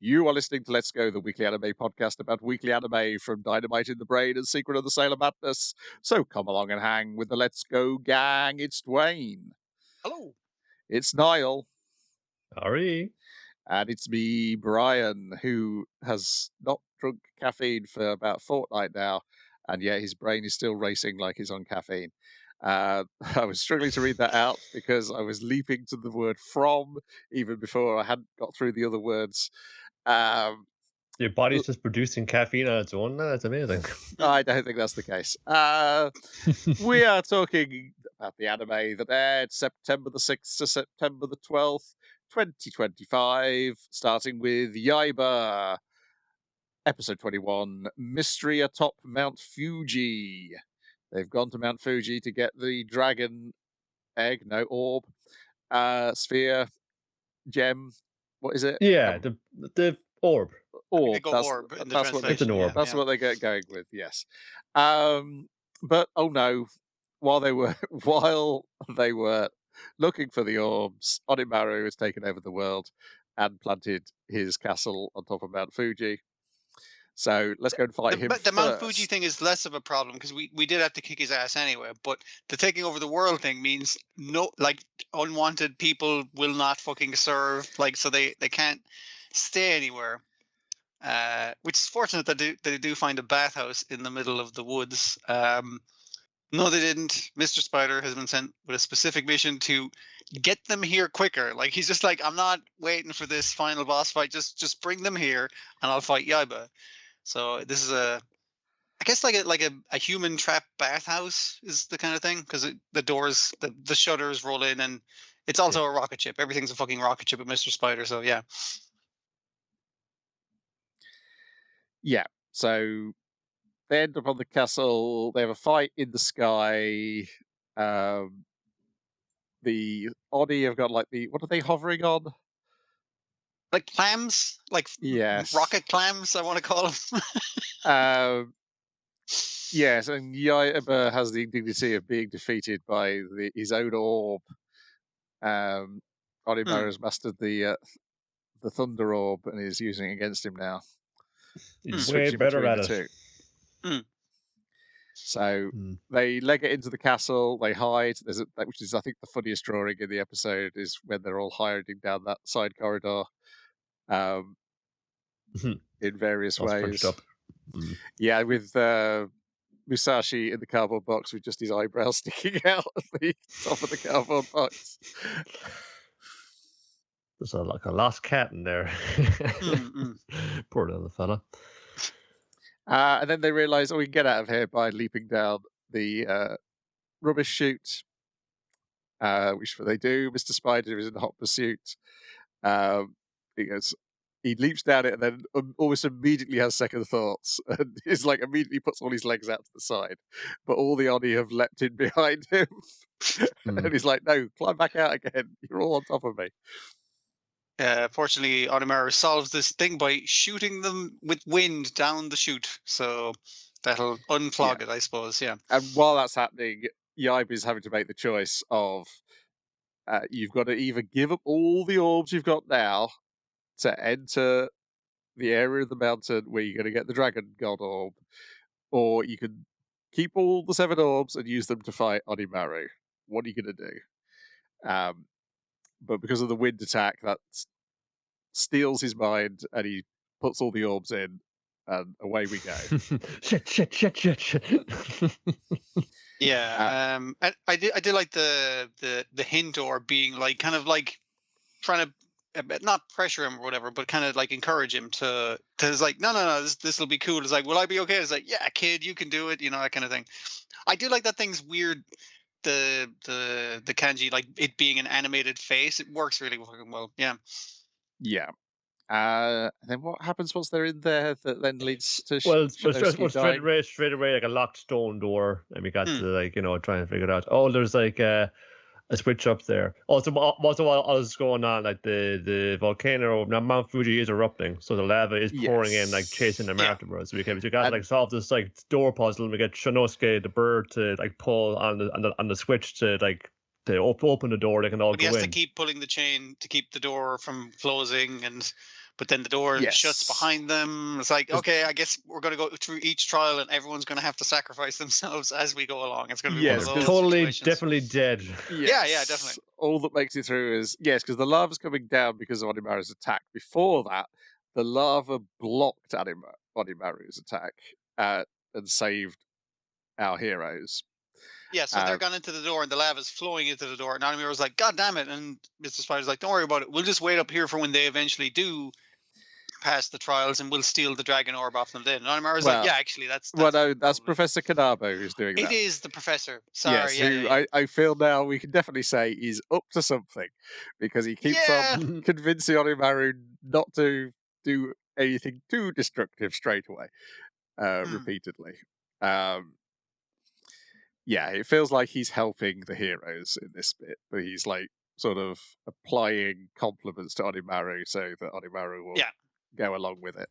You are listening to Let's Go, the weekly anime podcast about weekly anime from Dynamite in the Brain and Secret of the Sailor Madness. So come along and hang with the Let's Go gang. It's Dwayne. Hello. It's Niall. Ari. And it's me, Brian, who has not drunk caffeine for about a fortnight now, and yet his brain is still racing like he's on caffeine. I was struggling to read that out because I was leaping to the word from even before I hadn't got through the other words. Your body's just producing caffeine on its own now? That's amazing. I don't think that's the case. We are talking about the anime that aired September the 6th to September the 12th, 2025, starting with Yaiba. Episode 21, Mystery Atop Mount Fuji. They've gone to Mount Fuji to get the dragon orb, sphere, gem. What is it? Yeah, the orb. Orb. Orb in the That's what It's an orb. That's what they get going with. Yes. But oh no, while they were looking for the orbs, Onimaru has taken over the world and planted his castle on top of Mount Fuji. So let's go and fight him. But the Mount Fuji thing is less of a problem because we did have to kick his ass anyway. But the taking over the world thing means unwanted people will not fucking serve. So they can't stay anywhere. Which is fortunate that they do find a bathhouse in the middle of the woods. No, they didn't. Mr. Spider has been sent with a specific mission to get them here quicker. He's just I'm not waiting for this final boss fight. Just bring them here and I'll fight Yaiba. So this is I guess a human trap bathhouse is the kind of thing because the doors, the shutters roll in and it's also a rocket ship. Everything's a fucking rocket ship with Mr. Spider. So yeah. Yeah. So they end up on the castle. They have a fight in the sky. The Oni have got what are they hovering on? Like clams, yes, rocket clams. I want to call them. Yes, and Yaiba has the indignity of being defeated by his own orb. Onimaru has mastered the Thunder Orb and is using it against him now. He's way better at it. So they leg it into the castle, they hide. Which is, I think, the funniest drawing in the episode is when they're all hiding down that side corridor in various ways. Yeah, with Musashi in the cardboard box with just his eyebrows sticking out of the top of the cardboard box. There's a lost cat in there. Poor little fella. And then they realise, we can get out of here by leaping down the rubbish chute, which they do. Mr. Spider is in hot pursuit. He leaps down it and then almost immediately has second thoughts and is immediately puts all his legs out to the side. But all the Oni have leapt in behind him. And he's like, no, climb back out again. You're all on top of me. Fortunately, Onimaru solves this thing by shooting them with wind down the chute. So that'll unclog it, I suppose. Yeah. And while that's happening, Yaiba is having to make the choice of you've got to either give up all the orbs you've got now to enter the area of the mountain where you're going to get the Dragon God Orb, or you can keep all the 7 orbs and use them to fight Onimaru. What are you going to do? But because of the wind attack, that steals his mind, and he puts all the orbs in, and away we go. Shit. Yeah, I did like the hint or being trying to not pressure him or whatever, but kind of encourage him to it's no, this will be cool. It's will I be okay? It's yeah, kid, you can do it, that kind of thing. I do like that thing's weird. The kanji, it being an animated face, it works really well. Yeah. Yeah. And then what happens once they're in there that then leads to straight away a locked stone door, and we got to try and figure it out. Oh, there's a switch up there. Also while was going on, the volcano, Mount Fuji is erupting, so the lava is pouring in, chasing them afterwards. So we got to solve this door puzzle, and we get Shinosuke the bird to pull on the switch to open the door. They can all go in. He has to keep pulling the chain to keep the door from closing, and but then the door shuts Yes. behind them. It's like, 'Cause- okay, I guess we're going to go through each trial, and everyone's going to have to sacrifice themselves as we go along. It's going to be one Yes, of 'cause those totally, situations. definitely dead. Yeah, definitely. All that makes it through is because the lava's coming down because of Onimaru's attack. Before that, the lava blocked Onimaru's attack and saved our heroes. Yeah, so they're gone into the door, and the lava's flowing into the door. And Onimaru's like, God damn it! And Mr. Spider's like, don't worry about it. We'll just wait up here for when they eventually do pass the trials, and we'll steal the dragon orb off them then. And Onimaru's like, yeah, actually, that's that's Professor Kanabo who's doing that. It is the professor. Sorry, Yes, I feel now we can definitely say he's up to something because he keeps on convincing Onimaru not to do anything too destructive straight away, repeatedly. It feels like he's helping the heroes in this bit, but he's like sort of applying compliments to Onimaru so that Onimaru will go along with it.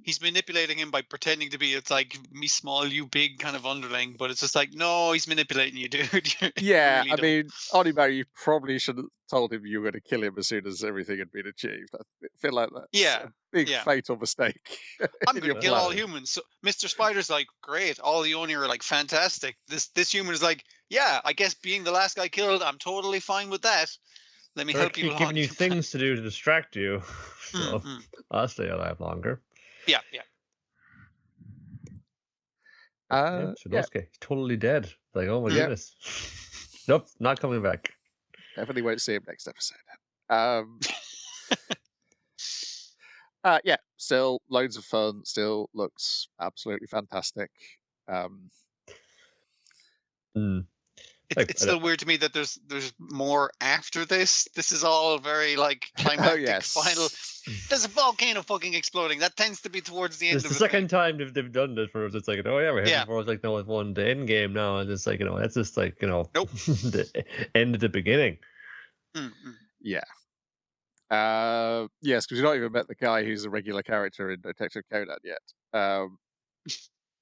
He's manipulating him by pretending to be, it's like, me small, you big kind of underling, but it's just like, no, he's manipulating you, dude. Yeah, really I mean, Onimaru, you probably should have told him you were going to kill him as soon as everything had been achieved. I feel like that's a big fatal mistake. I'm going to kill all humans. So Mr. Spider's like, great, all the Oni are like, fantastic. This human is like, yeah, I guess being the last guy killed, I'm totally fine with that. Let me help you along. Giving you things to do to distract you. So I'll stay alive longer. Yeah. He's totally dead. Like, oh my goodness. Nope, not coming back. Definitely won't see him next episode. Still loads of fun. Still looks absolutely fantastic. It's still weird to me that there's more after this. This is all very like climactic final. There's a volcano fucking exploding. That tends to be towards the end of it. It's the second time they've done this for us. It's like, oh yeah, we're heading towards like it's one the end game now, and it's like, that's just like nope. the end of the beginning. Yeah. Yes, because we've not even met the guy who's a regular character in Detective Conan yet.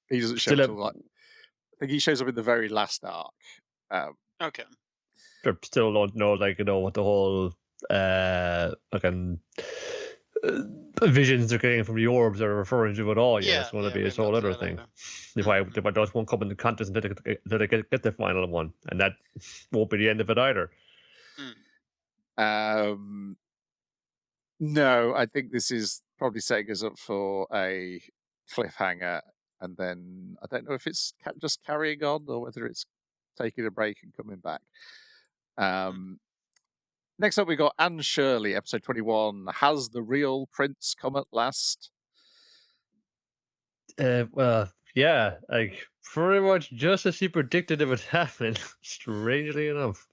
He doesn't show up I think he shows up in the very last arc. Okay. Still don't know, what the whole visions they're getting from the orbs are referring to at all. Yeah, it's going to be this whole other thing. If I just won't come into contest until they get the final one, and that won't be the end of it either. No, I think this is probably setting us up for a cliffhanger, and then I don't know if it's just carrying on or whether it's taking a break and coming back. Next up, we got Anne Shirley, episode 21. Has the real prince come at last? Well, yeah, like pretty much just as he predicted it would happen. Strangely enough.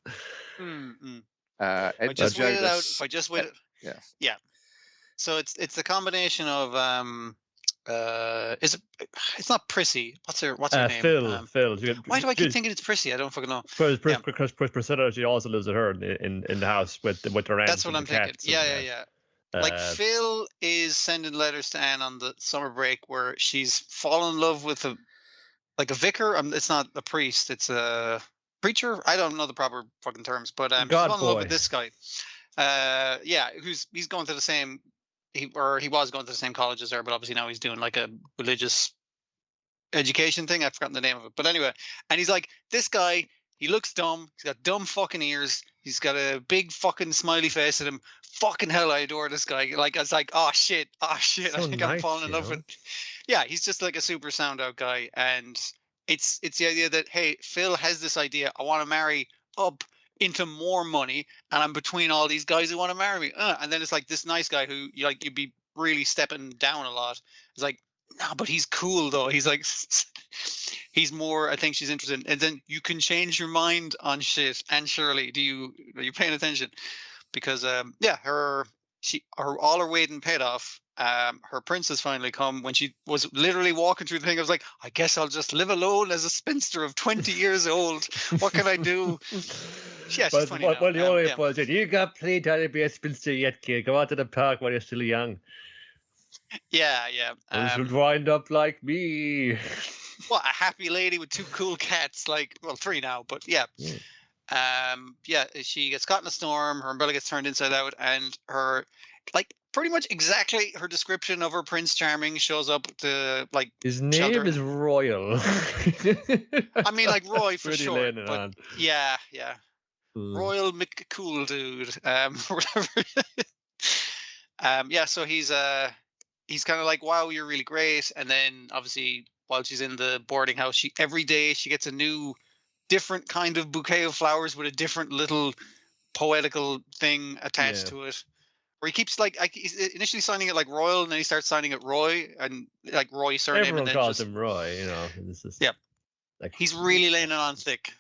If I just wait it out. Yeah. So it's a combination of it's not Prissy. What's her name? Phil. Why do I keep thinking it's Prissy? I don't fucking know. Because Priscilla, she also lives with her in the house with her aunt. That's what I'm thinking. Yeah. Like Phil is sending letters to Anne on the summer break where she's fallen in love with a vicar. It's not a priest. It's a preacher. I don't know the proper fucking terms, but she's fallen in love with this guy. He's going to the same. He was going to the same college as her, but obviously now he's doing like a religious education thing. I've forgotten the name of it, but anyway, and he's like, this guy, he looks dumb. He's got dumb fucking ears. He's got a big fucking smiley face at him. Fucking hell, I adore this guy. Like, I was like, oh shit. So I think I'm falling in love with. Yeah, he's just like a super sound out guy, and it's the idea that, hey, Phil has this idea. I want to marry up into more money, and I'm between all these guys who want to marry me. And then it's like this nice guy who you'd be really stepping down a lot. It's like, no, but he's cool though. He's like, he's more. I think she's interested in, and then you can change your mind on shit. And Shirley, are you paying attention? Because all her waiting paid off. Her prince has finally come. When she was literally walking through the thing, I was like, I guess I'll just live alone as a spinster of 20 years old. What can I do? Yeah, she's 20 now. Well, the only point is, you got plenty to be a spinster yet, kid. Go out to the park while you're still young. Yeah. You should wind up like me. What, a happy lady with 2 cool cats? 3 now, but yeah. She gets caught in a storm. Her umbrella gets turned inside out, and her pretty much exactly her description of her Prince Charming shows up to like His name shelter. is Royal. I mean, like Roy for Really short, laying it but on. yeah. Mm. Royal McCool dude, or whatever. Yeah. So he's kind of like, wow, you're really great. And then obviously while she's in the boarding house, every day she gets a new, different kind of bouquet of flowers with a different little poetical thing attached to it. Where he keeps like he's initially signing it like Royal, and then he starts signing it Roy, and like Roy surname. Everyone and then calls just, him Roy, you know. This is like he's really laying it on thick.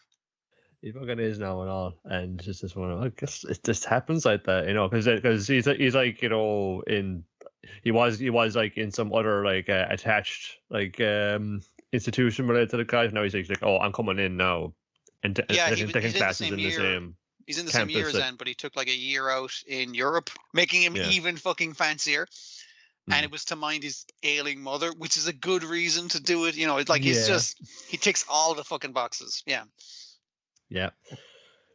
He fucking is now and all, and just this one. I guess it just happens like that, you know, because he's like, you know, he was like in some other like attached like institution related to the guys. Now he's like, oh, I'm coming in now, and taking classes in the same. He's in the same year as Zen, but he took like a year out in Europe, making him even fucking fancier. And it was to mind his ailing mother, which is a good reason to do it. You know, it's like he ticks all the fucking boxes. Yeah. Yeah.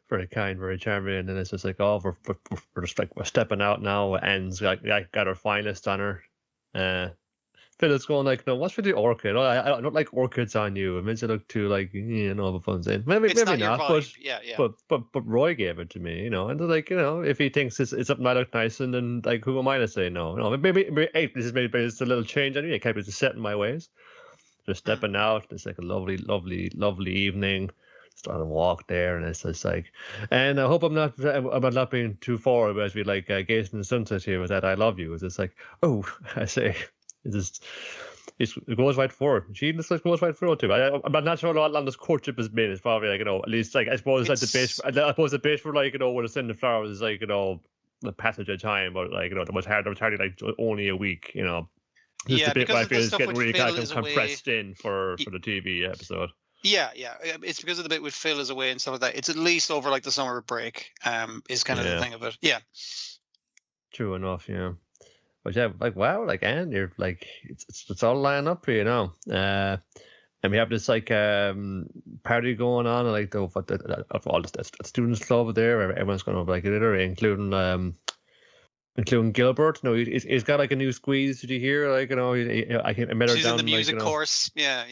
Very kind, very charming. And then it's just like, oh, we're just like, we're stepping out now. Anne's got her finest on her. Philip's going like, no, what's with the orchid? Oh, I don't like orchids on you. It makes it look too like, you know, the fun thing. Maybe not, but Roy gave it to me, you know. And they're like, you know, if he thinks it's something I look nice, and then like, who am I to say no? No, maybe it's a little change. I mean, I kept it set in my ways. Just stepping out. It's like a lovely evening. Start a walk there, and it's just like, and I hope I'm not being too forward as we like gazing in the sunset here with that I love you. It's just like, oh, I say. It goes right forward. She just like goes right forward too. I'm not sure how long this courtship has been. It's probably like, you know, at least like I suppose like the base. I suppose the base for like, you know, when it's in the flowers is like, you know, the passage of time, but like, you know, it was hardly like only a week, you know. Just the bit where I feel is getting really kind of compressed in for the TV episode. Yeah. It's because of the bit with Phil is away and stuff like that. It's at least over like the summer break. Is kind of the thing of it. Yeah. True enough. Yeah. But yeah, like wow, like Anne, you're like it's all lining up for you now. And we have this like party going on, and like all the students club there. Everyone's going over like literally, including Gilbert. No, he's got like a new squeeze. Did you hear? Like, you know, I met her she's down in the music like, course. Yeah.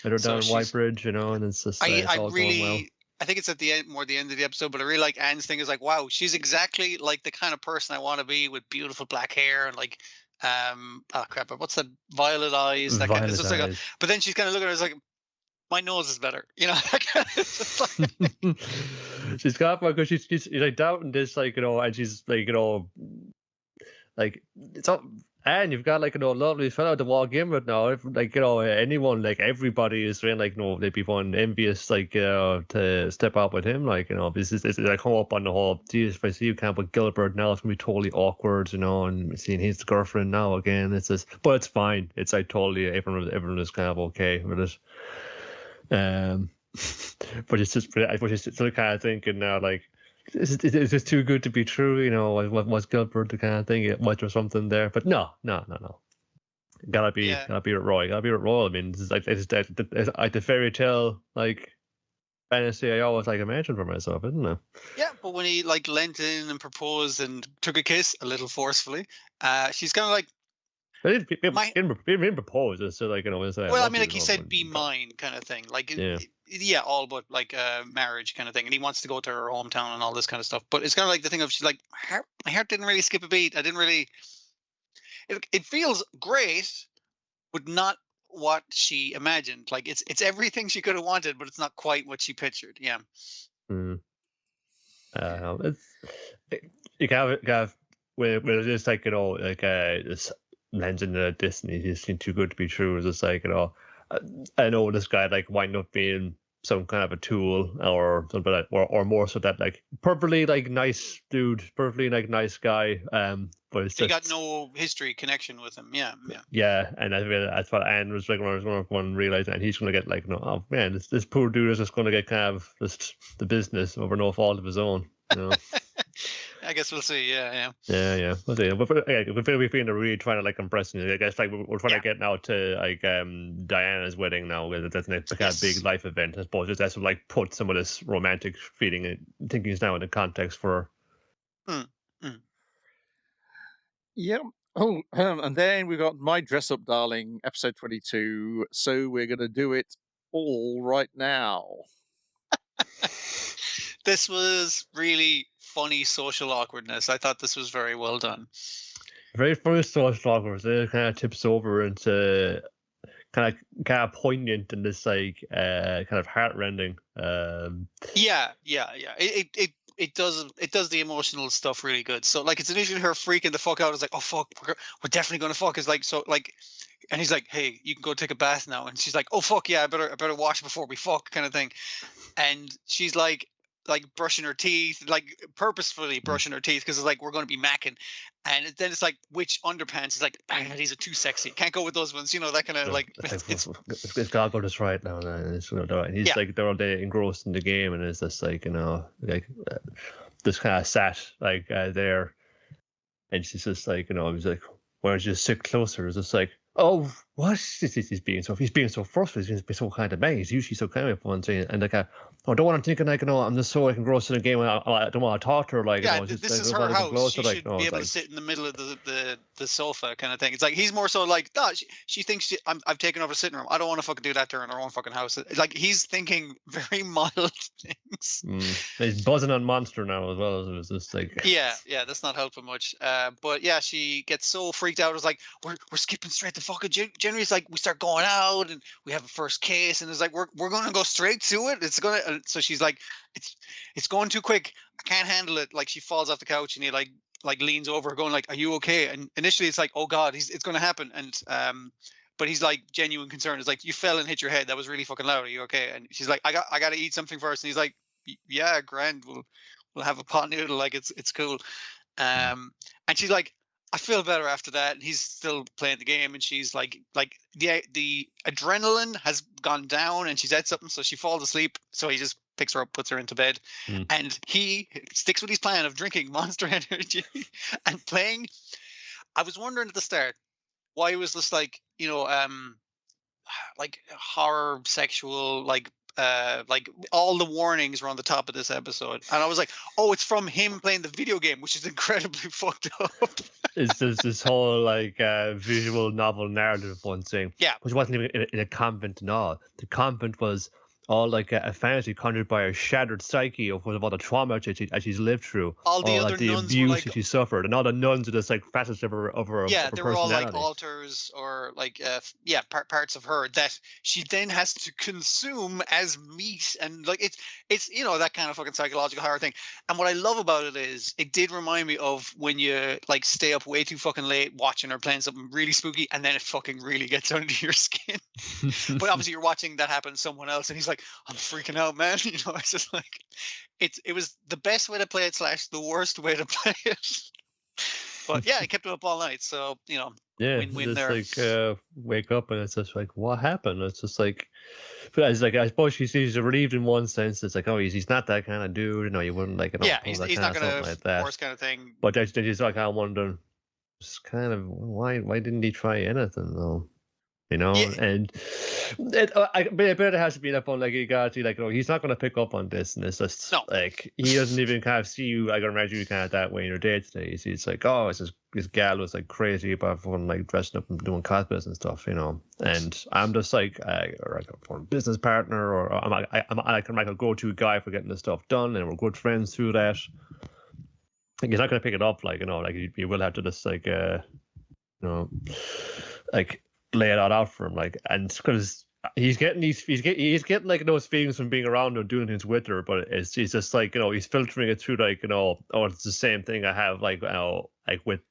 Met her down in Whitebridge, you know, and it's just it's all going well. I think it's at the end, more the end of the episode, but I really like Anne's thing is like, wow, she's exactly like the kind of person I want to be, with beautiful black hair and like, what's that? Violet eyes. That kind of, it's like but then she's kind of looking at her like, my nose is better, you know. She's got because she's like doubting this, like, you know, and she's like, you know, like it's all. And you've got like, you know, a lovely fellow to walk in with now. If, like, you know, anyone, like everybody is saying like, no, they'd be fun, envious, like, to step out with him. Like, you know, this is like come up on the whole. Geez, if I see you camp with Gilbert now, it's gonna be totally awkward, you know. And seeing his girlfriend now again, it's just, but it's fine. It's like totally everyone is kind of okay with it. But it's just, she's still kind of thinking now, like, is this too good to be true? You know, was Gilbert the kind of thing? Was there something there? But no. Gotta be Roy. Gotta be Roy. I mean, this is like the fairy tale like fantasy I always like imagine for myself, isn't it? Yeah, but when he like leant in and proposed and took a kiss a little forcefully, she's kind of like. He didn't propose. So like, you know, well, I mean, like he said, "Be mine," kind of thing. Like, yeah, all but like marriage kind of thing. And he wants to go to her hometown and all this kind of stuff. But it's kind of like the thing of she's like, my heart didn't really skip a beat. I didn't really. It feels great, but not what she imagined. Like it's everything she could have wanted, but it's not quite what she pictured. Yeah. You have where it's like, you know, like this legend of Disney is too good to be true. It's just like, you know, I know this guy like wind up being some kind of a tool or something like, or more so that like perfectly like nice dude, perfectly like nice guy. But it's he got no history connection with him. Yeah. And that's what Anne was like when I was going to realize, and he's going to get like, no, oh man, this poor dude is just going to get kind of just the business over no fault of his own. You know? I guess we'll see. Yeah. We'll see. But we've been really trying to like impress you. I guess like we're trying to get now to like Diana's wedding now. That's a kind of big life event. I suppose just to like put some of this romantic feeling, thinkings now in the context for. Yep. Oh, and then we got My Dress Up Darling, episode 22. So we're going to do it all right now. This was really funny social awkwardness. I thought this was very well done. Very first social awkwardness, it kind of tips over into kind of poignant and this like kind of heartrending. Yeah. It does the emotional stuff really good. So like it's initially her freaking the fuck out. It's like, oh fuck, we're definitely gonna fuck. It's like so like, and he's like, hey, you can go take a bath now. And she's like, oh fuck yeah, I better wash before we fuck, kind of thing. And she's like brushing her teeth, like purposefully brushing her teeth because it's like we're going to be macking. And then it's like which underpants? It's like these are too sexy. Can't go with those ones. You know that kind of like it's gotta go just right now. And it's and he's like they're all day engrossed in the game, and it's just like like this kind of sat like there, and she's just like he's like, why don't you just sit closer? It's just like, oh, what? He's being so frustrated. He's being so kind of man. He's usually so kind of one thing, and like, I don't want him thinking like, I'm just so I can gross in the game. I don't want to talk to her. Like, this is her house. She should be able to sit in the middle of the sofa, kind of thing. It's like he's more so like, she thinks I've taken over the sitting room. I don't want to fucking do that to her in her own fucking house. Like he's thinking very mild things. He's buzzing on Monster now as well. It was just like, yeah, that's not helping much. But yeah, she gets so freaked out. It's like we're skipping straight to fucking. Generally, it's like we start going out and we have a first case, and it's like we're going to go straight to it. It's gonna. So she's like, it's going too quick. I can't handle it. Like she falls off the couch and he like leans over, going like, "Are you okay?" And initially it's like, "Oh God, it's going to happen." And but he's like genuine concern. It's like you fell and hit your head. That was really fucking loud. Are you okay? And she's like, I got to eat something first. And he's like, yeah, grand. We'll have a pot noodle. Like it's cool. And she's like, I feel better after that. And he's still playing the game, and she's like the adrenaline has gone down, and she's had something, so she falls asleep. So he just picks her up, puts her into bed, and he sticks with his plan of drinking Monster Energy and playing. I was wondering at the start why it was this like like horror, sexual, like all the warnings were on the top of this episode, and I was like, oh, it's from him playing the video game, which is incredibly fucked up. It's just this whole like visual novel narrative one thing, which wasn't even in a convent and all. The convent was all like a fantasy conjured by a shattered psyche of all the trauma she's lived through, all the other like, the nuns abuse were like, she suffered, and all the nuns are just like facets of her they were all like personality. altars or like parts of her that she then has to consume as meat, and like it's that kind of fucking psychological horror thing. And what I love about it is it did remind me of when you like stay up way too fucking late watching or playing something really spooky, and then it fucking really gets under your skin. But obviously you're watching that happen to someone else, and he's like, I'm freaking out, man. It's just like it was the best way to play it / the worst way to play it. But yeah, it kept him up all night. So win-win just there. like wake up and it's just like, what happened? It's just like, but it's like, I suppose she's relieved in one sense. It's like, oh, he's not that kind of dude. You wouldn't like he's not gonna like that. Force kind of thing. But then he's like, I wonder, just kind of why didn't he try anything though? And it has to be that one. Like you got to like, he's not going to pick up on this, and it's just like he doesn't even kind of see you. I can imagine you kind of that way in your day to day. It's like, oh, it's this gal was like crazy about everyone like dressing up and doing cosplays and stuff, And I'm just like, or like a business partner, or I'm like a go-to guy for getting this stuff done, and we're good friends through that. Like, he's not going to pick it up, like like you will have to just like, like. Lay it out for him, like, and because he's getting like those feelings from being around her, doing things with her, but it's just like he's filtering it through like oh, it's the same thing I have like like with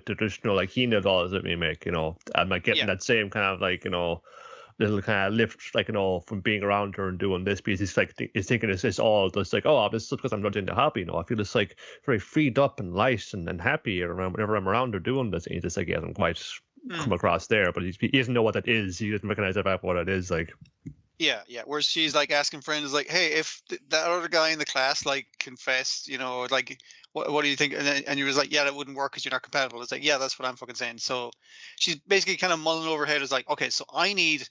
traditional like Hina dolls that we make, I'm like getting that same kind of like little kind of lift like from being around her and doing this, because he's thinking it's all just like, oh, this is because I'm not into happy, I feel it's like very freed up and light and happy around whenever I'm around her doing this, and he's just like he hasn't quite come across there, but he doesn't know what that is. He doesn't recognize that what it is, like. Yeah. Where she's like asking friends, like, "Hey, if that other guy in the class like confessed, like, what do you think?" And he was like, "Yeah, that wouldn't work because you're not compatible." It's like, yeah, that's what I'm fucking saying. So she's basically kind of mulling over her head. Is like, okay, so I need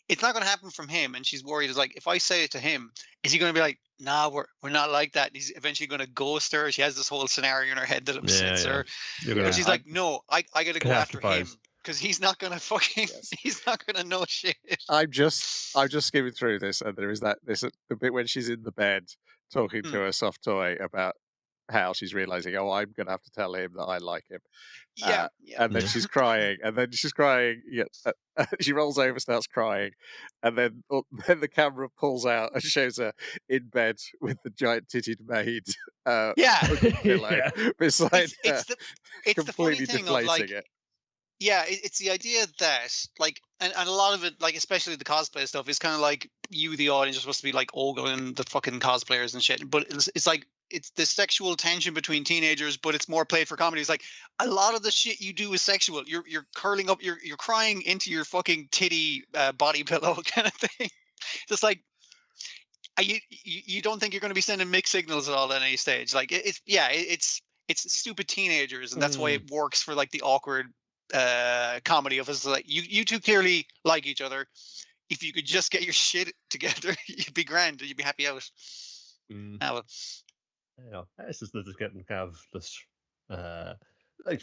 it's not going to happen from him, and she's worried. Is like, if I say it to him, is he going to be like, nah, we're not like that? And he's eventually going to ghost her. She has this whole scenario in her head that upsets her. But she's like, no, I got to go after him because he's not going to fucking, he's not going to know shit. I'm just skimming through this, and there is the bit when she's in the bed talking to her soft toy about how she's realizing, oh, I'm going to have to tell him that I like him. Yeah. And then she's crying, she rolls over, starts crying, and then the camera pulls out and shows her in bed with the giant titted maid. Beside it's completely the funny thing deflating of, like, it. Yeah, it's the idea that, like, and a lot of it, like, especially the cosplay stuff, is kind of like you, the audience, are supposed to be like ogling the fucking cosplayers and shit. But it's like, it's the sexual tension between teenagers, but it's more played for comedy. It's like, a lot of the shit you do is sexual. You're curling up, you're crying into your fucking titty body pillow kind of thing. Just like, you don't think you're going to be sending mixed signals at all at any stage. Like, it's stupid teenagers, and that's why it works for, like, the awkward comedy of us. Like, you two clearly like each other. If you could just get your shit together, you'd be grand. You'd be happy out. Well, it's just getting kind of just like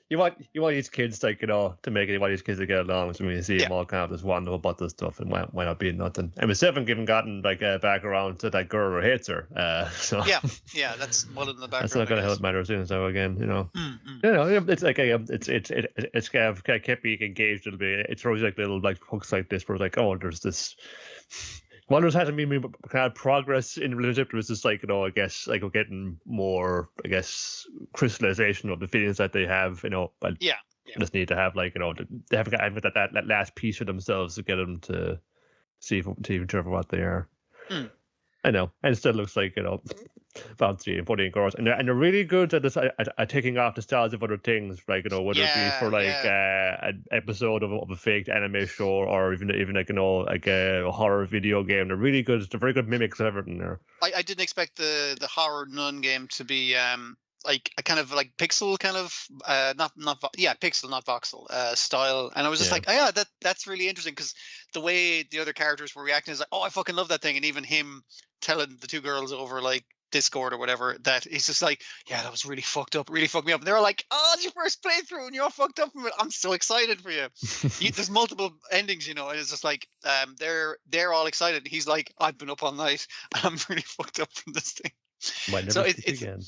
you want these kids, like, to make it. You want these kids to get along. So when you see them all kind of just wonder about this stuff, and why not be nothing. And with Seven gotten like back around to that girl who hates her. So that's one in the background. That's not going to help matters. So again, it's like it's kind of kept me engaged a little bit. It throws like little like hooks like this, where it's like, oh, there's this. Well, there's hasn't been kind of progress in relationship. It was just like, I guess, like, we're getting more, I guess, crystallization of the feelings that they have, but just need to have, like, they haven't got that last piece for themselves to get them to see each other what they are. I know, and it still looks like, fancy and funny and girls, and they're really good at this at taking off the styles of other things, like, whether it be for like an episode of a fake anime show, or even like a horror video game. They're really good. They're very good mimics of everything there. I didn't expect the horror nun game to be like a kind of like pixel kind of pixel, not voxel style, and I was just like, oh yeah, that's really interesting, because the way the other characters were reacting is like, oh, I fucking love that thing, and even him telling the two girls over like Discord or whatever that he's just like, yeah, that was really fucked up, really fucked me up, and they're like, oh, it's your first playthrough and you're all fucked up from it. I'm so excited for you. There's multiple endings, and it's just like they're all excited. He's like, I've been up all night and I'm really fucked up from this thing. So it's again.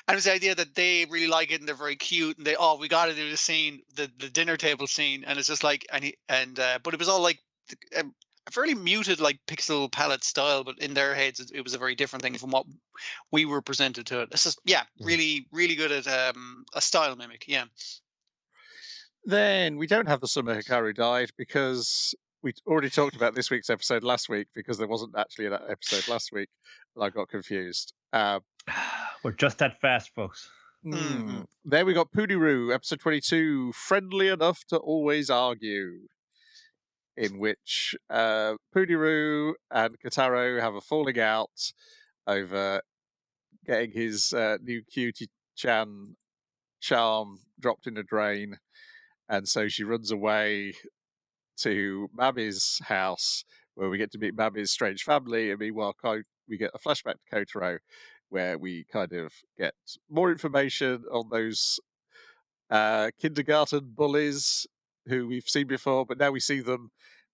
And it's the idea that they really like it, and they're very cute, and we got to do the scene, the dinner table scene, and it's just like, but it was all like a fairly muted, like, pixel palette style, but in their heads it was a very different thing from what we were presented to it. It's just really, really good at a style mimic. Then we don't have the summer Hikaru died, because we already talked about this week's episode last week, because there wasn't actually that episode last week, and I got confused. We're just that fast, folks. Then we got Puniru, episode 22, Friendly Enough to Always Argue, in which Puniru and Kotaro have a falling out over getting his new cutie-chan charm dropped in a drain, and so she runs away to Mami's house, where we get to meet Mami's strange family, and meanwhile we get a flashback to Kotaro, where we kind of get more information on those kindergarten bullies who we've seen before, but now we see them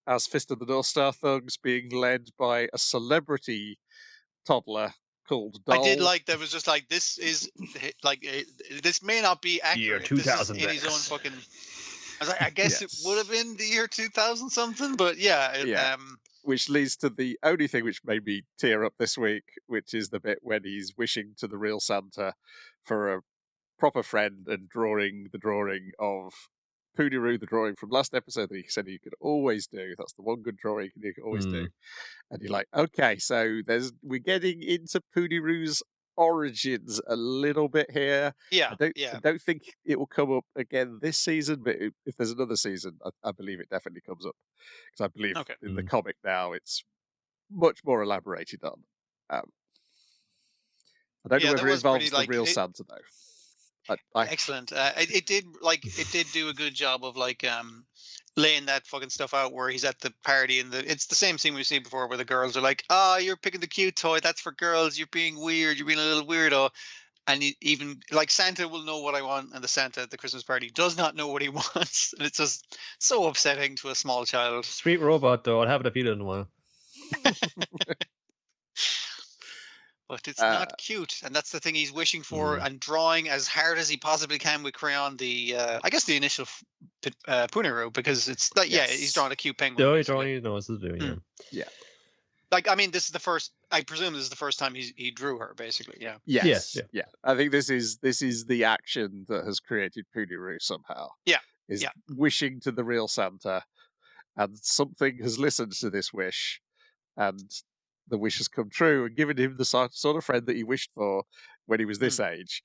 as Fist of the North Star thugs, being led by a celebrity toddler called Doll. I did like that. Was just like, this is like, this may not be accurate. Year 2000 in his own fucking. I was like, I guess it would have been the year 2000 something, but which leads to the only thing which made me tear up this week, which is the bit when he's wishing to the real Santa for a proper friend, and drawing the drawing of Puniru, the drawing from last episode that he said he could always do. That's the one good drawing he could always do. And you're like, okay, so we're getting into Puniru's origins a little bit here. I don't think it will come up again this season, but if there's another season, I believe it definitely comes up, because I believe in the comic now it's much more elaborated on. I don't know whether it involves the real Santa though. Excellent. It did do a good job of like laying that fucking stuff out where he's at the party and it's the same scene we've seen before where the girls are like, you're picking the cute toy, that's for girls, you're being weird, you're being a little weirdo. And even like Santa will know what I want, and the Santa at the Christmas party does not know what he wants, and it's just so upsetting to a small child. Sweet robot though, I haven't appealed in a while. But it's not cute, and that's the thing he's wishing for, and drawing as hard as he possibly can with crayon. I guess the initial Punaroo, because it's like, he's drawing a cute penguin. Oh, he knows what to do. Yeah. Like, I mean, this is the first. I presume this is the first time he drew her, basically. Yeah. Yes. Yeah. I think this is the action that has created Punaroo somehow. Yeah. Is wishing to the real Santa, and something has listened to this wish, and the wish has come true and given him the sort of friend that he wished for when he was this age.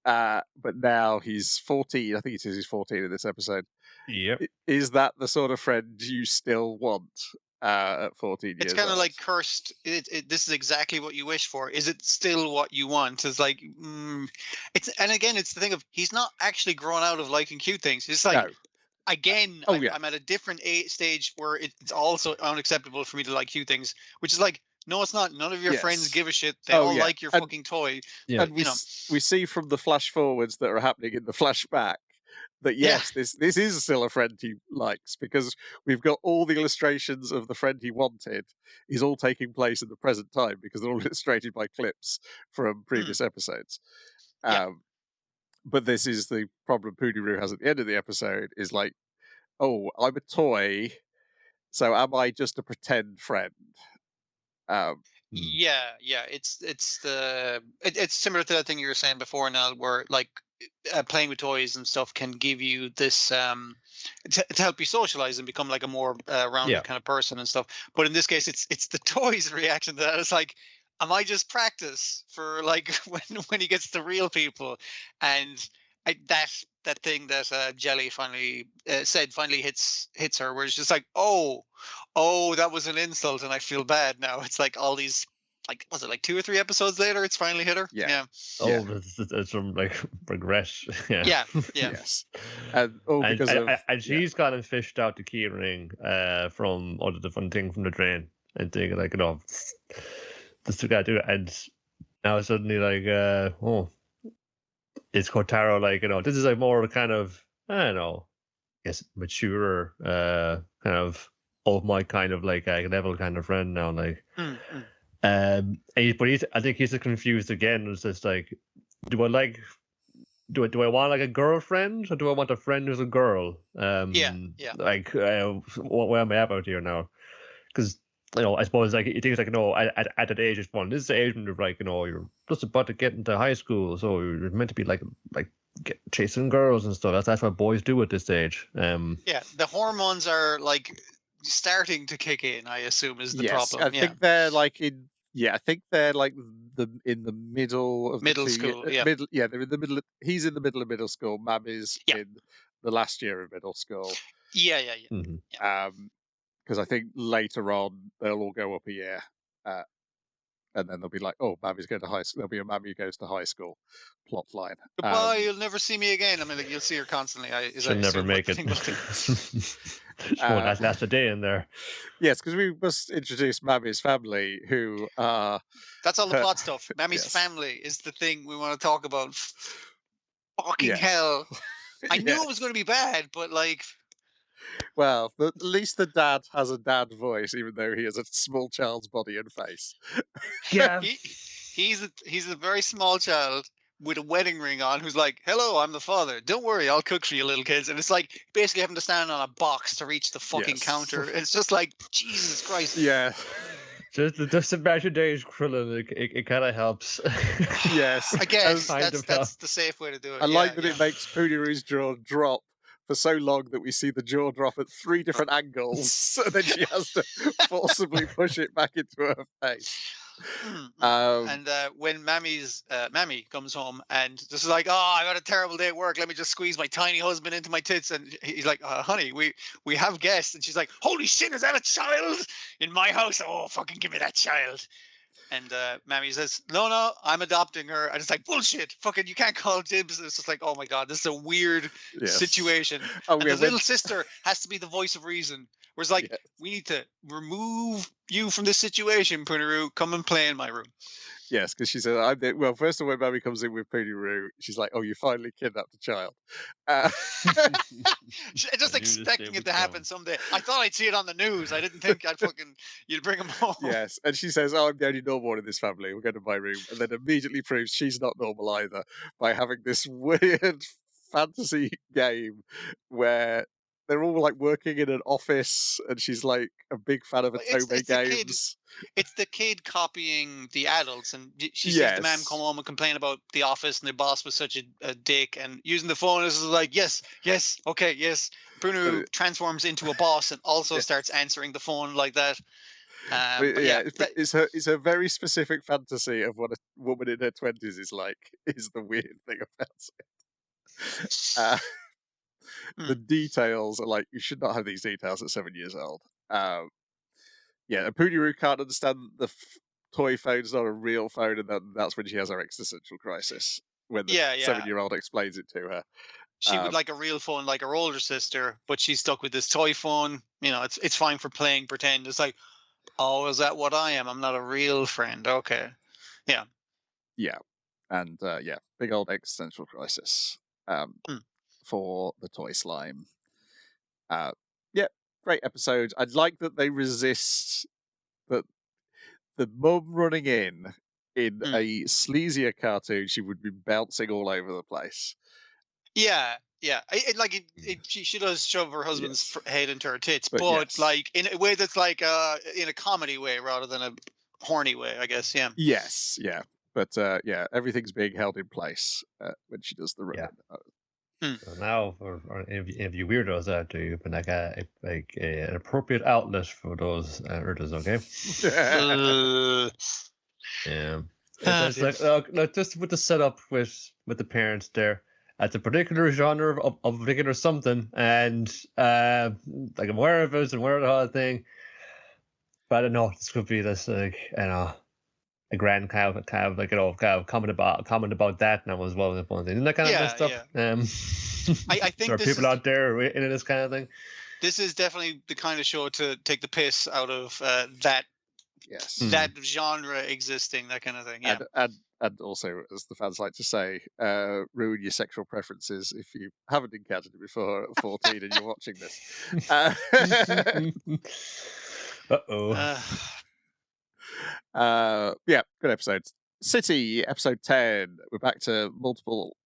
But now he's 14. I think he says he's 14 in this episode. Yep. Is that the sort of friend you still want at 14 years old? It's kind of like cursed. This is exactly what you wish for. Is it still what you want? It's like, it's, and again, it's the thing of, he's not actually grown out of liking cute things. It's like, again, I'm at a different stage where it's also unacceptable for me to like cute things, which is like, no, it's not. None of your friends give a shit. They all like your fucking toy. Yeah. And we see from the flash forwards that are happening in the flashback that this is still a friend he likes, because we've got all the illustrations of the friend he wanted is all taking place in the present time, because they're all illustrated by clips from previous episodes. But this is the problem Punaroo has at the end of the episode, is like, oh, I'm a toy, so am I just a pretend friend? It's similar to that thing you were saying before, Nell, where like playing with toys and stuff can give you this to help you socialize and become like a more rounded kind of person and stuff. But in this case, it's the toys' reaction to that. It's like, am I just practice for like when he gets to real people? And that thing that Jelly finally said finally hits her, where it's just like, oh, that was an insult, and I feel bad now. It's like all these, like, was it like 2 or 3 episodes later? It's finally hit her. Yeah. It's from like regret. Yeah. Yes. And she's gotten fished out to Keyring from all the different things from the drain, and thinking like, this guy do it, and now suddenly like, it's Kotaro, like, this is like more of a kind of, I don't know, I guess mature, kind of old my kind of like level kind of friend now, like. I think he's confused again. It's just like, do I want like a girlfriend, or do I want a friend who's a girl? Like, where am I at out here now? Because I suppose like it is like at that age, it's fun. This is the age when you're like you're just about to get into high school, so you're meant to be like chasing girls and stuff. That's what boys do at this age. The hormones are like starting to kick in, I assume, is the problem. I think they're like in the middle of middle school. They're in the middle. He's in the middle of middle school. Mammy's in the last year of middle school. Because I think later on they'll all go up a year, and then they'll be like, "Oh, Mammy's going to high school." There'll be a Mammy who goes to high school plot line. Goodbye, you'll never see me again. I mean, like, you'll see her constantly. She'll never make it. That's a day in there. Yes, because we must introduce Mammy's family, who are... That's all the plot stuff. Mammy's family is the thing we want to talk about. Fucking hell. I knew it was going to be bad, but like... Well, at least the dad has a dad voice, even though he has a small child's body and face. Yeah. He's a very small child with a wedding ring on who's like, "Hello, I'm the father. Don't worry, I'll cook for you little kids." And it's like basically having to stand on a box to reach the fucking counter. It's just like, Jesus Christ. Yeah. Just imagine Dave Krillin, it kind of helps. Yes. I guess that's the safe way to do it. I like that it makes Punaroo's jaw drop for so long that we see the jaw drop at 3 different angles, so then she has to forcibly push it back into her face. And when Mammy comes home and just is like, "Oh, I got a terrible day at work. Let me just squeeze my tiny husband into my tits." And he's like, "Honey, we have guests." And she's like, "Holy shit, is that a child in my house? Oh, fucking give me that child." And Mammy says, no, I'm adopting her. And it's like, bullshit. Fucking, you can't call dibs. It's just like, oh my God, this is a weird Yes. situation. Oh, And yeah, the little sister has to be the voice of reason. Whereas, like, Yeah. we need to remove you from this situation, Punaroo. Come and play in my room. Yes, because she said, well, first of all, when Mammy comes in with Punaroo, she's like, oh, you finally kidnapped a child. Just expecting it to happen someday. I thought I'd see it on the news. I didn't think you'd bring him home. Yes, and she says, oh, I'm the only normal one in this family. We'll go to my room. And then immediately proves she's not normal either by having this weird fantasy game where they're all like working in an office and she's like a big fan of Atome games. It's the kid copying the adults, and she sees the man come home and complain about the office and the boss was such a dick, and using the phone is like, yes, okay, yes. Bruno transforms into a boss and also starts answering the phone like that. It's her very specific fantasy of what a woman in her 20s is like, is the weird thing about it. The details are like, you should not have these details at 7 years old. And Punaroo can't understand the toy phone's not a real phone, and that's when she has her existential crisis, when the 7-year-old explains it to her. She would like a real phone like her older sister, but she's stuck with this toy phone. You know, it's fine for playing pretend. It's like, oh, is that what I am? I'm not a real friend. Okay. Yeah. Yeah. And big old existential crisis for the toy slime. Great episode. I'd like that they resist that the mum running in a sleazier cartoon, she would be bouncing all over the place. Yeah. She does shove her husband's head into her tits, but like in a way that's like in a comedy way rather than a horny way, I guess. Yeah. Yes, yeah, but everything's being held in place when she does the run. So now, for any of you weirdos out there, you've been like an appropriate outlet for those urges, okay? Yeah. It's like, look, just with the setup with the parents there, it's a particular genre of a particular something, and like I'm aware of it and aware of the whole thing, but I don't know, this could be this like a grand kind of comment about that now as well. Isn't that kind of messed up? I think there are people out there into this kind of thing. This is definitely the kind of show to take the piss out of that. Yes, that genre existing, that kind of thing. Yeah, and also, as the fans like to say, ruin your sexual preferences if you haven't encountered it before at 14 and you're watching this. Good episode. City, episode 10. We're back to multiple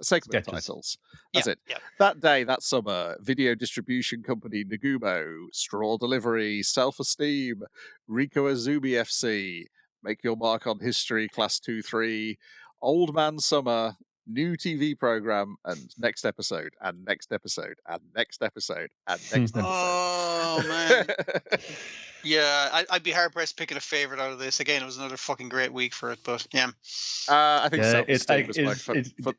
segment titles. That's it. Yeah. That day, that summer, video distribution company Nagumo, Straw Delivery, Self-Esteem, Rico Azumi FC, Make Your Mark on History, Class 2-3, Old Man Summer, new TV program, and next episode, and next episode, and next episode, and next episode. Oh, man. Yeah, I'd be hard-pressed picking a favorite out of this. Again, it was another fucking great week for it, but yeah. I think Self-Esteem was my favorite.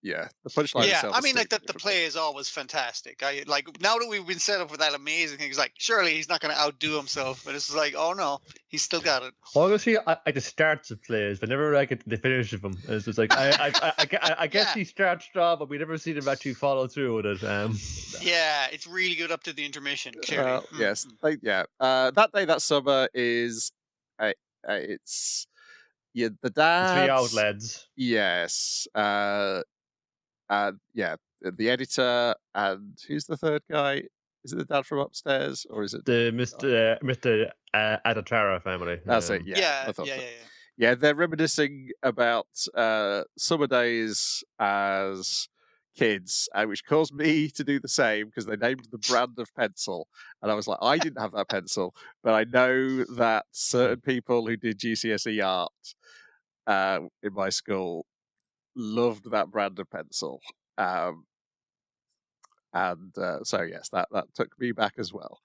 Yeah, the punchline. Yeah, I mean, like the play is always fantastic. Like now that we've been set up with that amazing thing, it's like surely he's not going to outdo himself, but it's like, oh no, he's still got it. Well, you see, I just starts of plays, but never I get the finish of them. It's just like I guess he starts strong, but we never see him actually follow through with it. Yeah, it's really good up to the intermission. Clearly, yes, that day, that summer is, it's the dad, 3 outlets. Yes. The editor, and who's the third guy? Is it the dad from upstairs, or is it the Mr. Adatara family? That's it. Yeah, they're reminiscing about summer days as kids, which caused me to do the same because they named the brand of pencil, and I was like, I didn't have that pencil, but I know that certain people who did GCSE art in my school loved that brand of pencil, so yes, that took me back as well.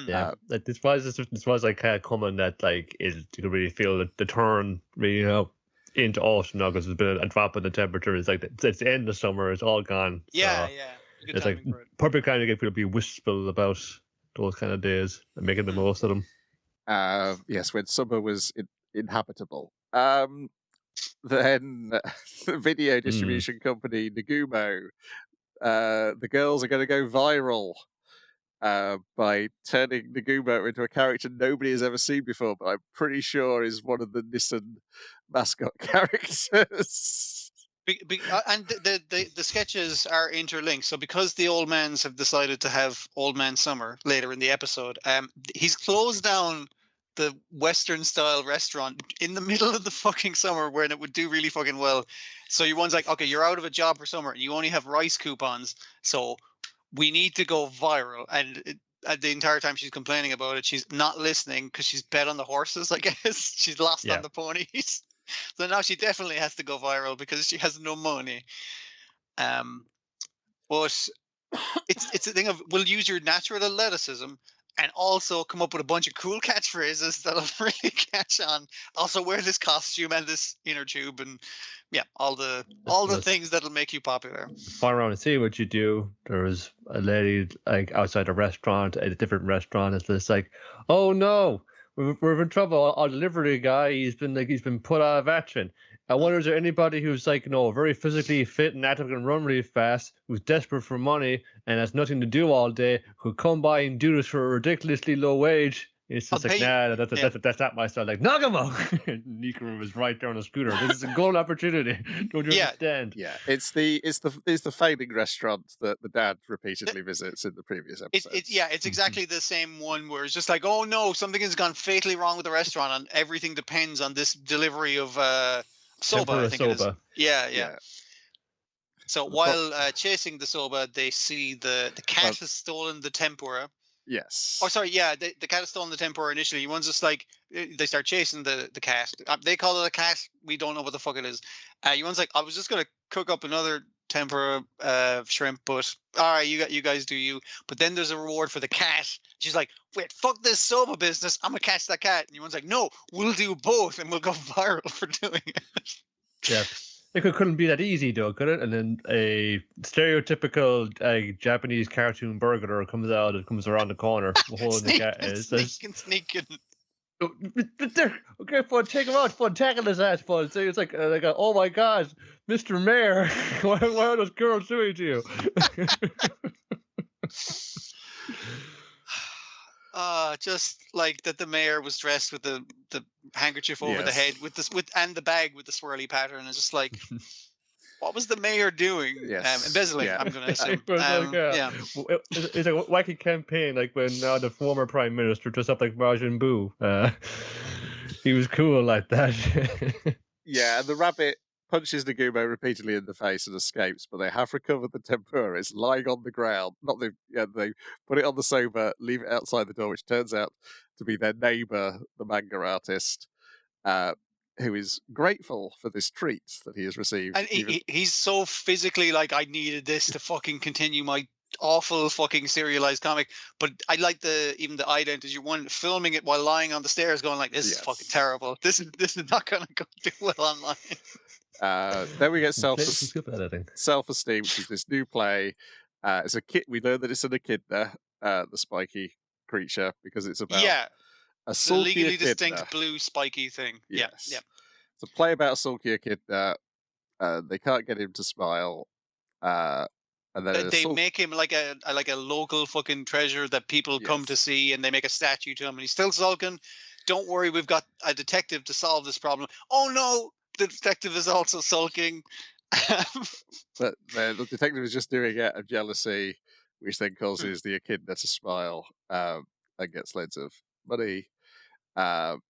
Yeah, this was like kind of common that like you could really feel the turn, into autumn now because there's been a drop in the temperature. It's like it's the end of summer, it's all gone. It's like perfect kind of get people to be wistful about those kind of days and making the most of them. Yes, when summer was inhabitable. Then the video distribution company Nagumo, the girls are going to go viral by turning Nagumo into a character nobody has ever seen before, but I'm pretty sure is one of the Nissan mascot characters. And the sketches are interlinked. So because the old mans have decided to have Old Man Summer later in the episode, he's closed down the Western style restaurant in the middle of the fucking summer when it would do really fucking well. So your one's like, okay, you're out of a job for summer and you only have rice coupons, so we need to go viral. And the entire time she's complaining about it, she's not listening because she's bet on the horses, I guess. She's lost on the ponies. So now she definitely has to go viral because she has no money. But it's a thing of, we'll use your natural athleticism and also come up with a bunch of cool catchphrases that'll really catch on. Also wear this costume and this inner tube and all the things that'll make you popular. Fly around and see what you do. There was a lady like outside a restaurant, at a different restaurant. It's just like, oh no, we're in trouble. Our delivery guy, he's been put out of action. I wonder, is there anybody who's like, very physically fit and active and run really fast, who's desperate for money and has nothing to do all day, who come by and do this for a ridiculously low wage? It's just like, nah, that's not my style. Like, Nagamo! Nikuru was right there on the scooter. This is a gold opportunity. Don't you understand? Yeah, it's the failing restaurant that the dad repeatedly visits in the previous episode. It's exactly the same one where it's just like, oh no, something has gone fatally wrong with the restaurant and everything depends on this delivery of soba, I think soba. It is. Yeah. So while chasing the soba, they see the cat has stolen the tempura. Yes. Oh, sorry. Yeah, the cat has stolen the tempura initially. One's just like, they start chasing the cat. They call it a cat. We don't know what the fuck it is. One's like, I was just gonna cook up another tempura shrimp, but all right, you guys do you. But then there's a reward for the cat. She's like, wait, fuck this soba business. I'm gonna catch that cat. And one's like, no, we'll do both, and we'll go viral for doing it. Yeah. It couldn't be that easy, though, could it? And then a stereotypical Japanese cartoon burglar comes out and comes around the corner holding the cat. Sneaking. Okay, fun, take him out, fun, tackle his ass, fun. So it's like, oh my God, Mr. Mayor, why are those girls doing to you? Just like that, the mayor was dressed with the handkerchief over the head and the bag with the swirly pattern. It's just like, what was the mayor doing? Embezzling, I'm going to assume. It's a wacky campaign, like when the former prime minister dressed up like Majin Buu. He was cool like that. Yeah, and the rabbit punches Nagumo repeatedly in the face and escapes, but they have recovered the tempura. It's lying on the ground. They put it on the soba, leave it outside the door, which turns out to be their neighbor, the manga artist, who is grateful for this treat that he has received. And he's so physically like, I needed this to fucking continue my awful fucking serialized comic. But I like even the ident as you one filming it while lying on the stairs, going like, this is fucking terrible. This is not going to go too well online. Then we get self-esteem, which is this new play. It's a kid. We learn that it's an echidna, the spiky creature, because it's about a sulky legally echidna. distinct blue spiky thing. Yes. Yeah. It's a play about a sulky echidna. They can't get him to smile. And then they make him like a local fucking treasure that people come to see, and they make a statue to him, and he's still sulking. Don't worry, we've got a detective to solve this problem. Oh no! The detective is also sulking. But the detective is just doing it out of jealousy, which then causes the echidna to smile and gets loads of money. And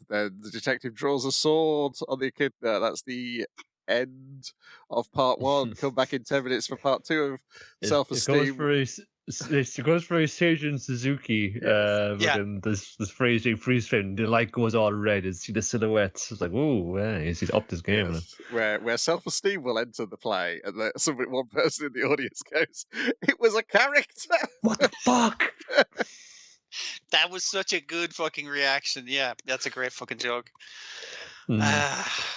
then the detective draws a sword on the echidna. That's the end of part 1. Come back in 10 minutes for part 2 of Self-Esteem. It goes for a Seijun Suzuki. This freeze frame. The light goes all red. You see the silhouettes. It's like, ooh, he's upped his game. Yes. Where Self-Esteem will enter the play, and one person in the audience goes, "It was a character." What the fuck? That was such a good fucking reaction. Yeah, that's a great fucking joke.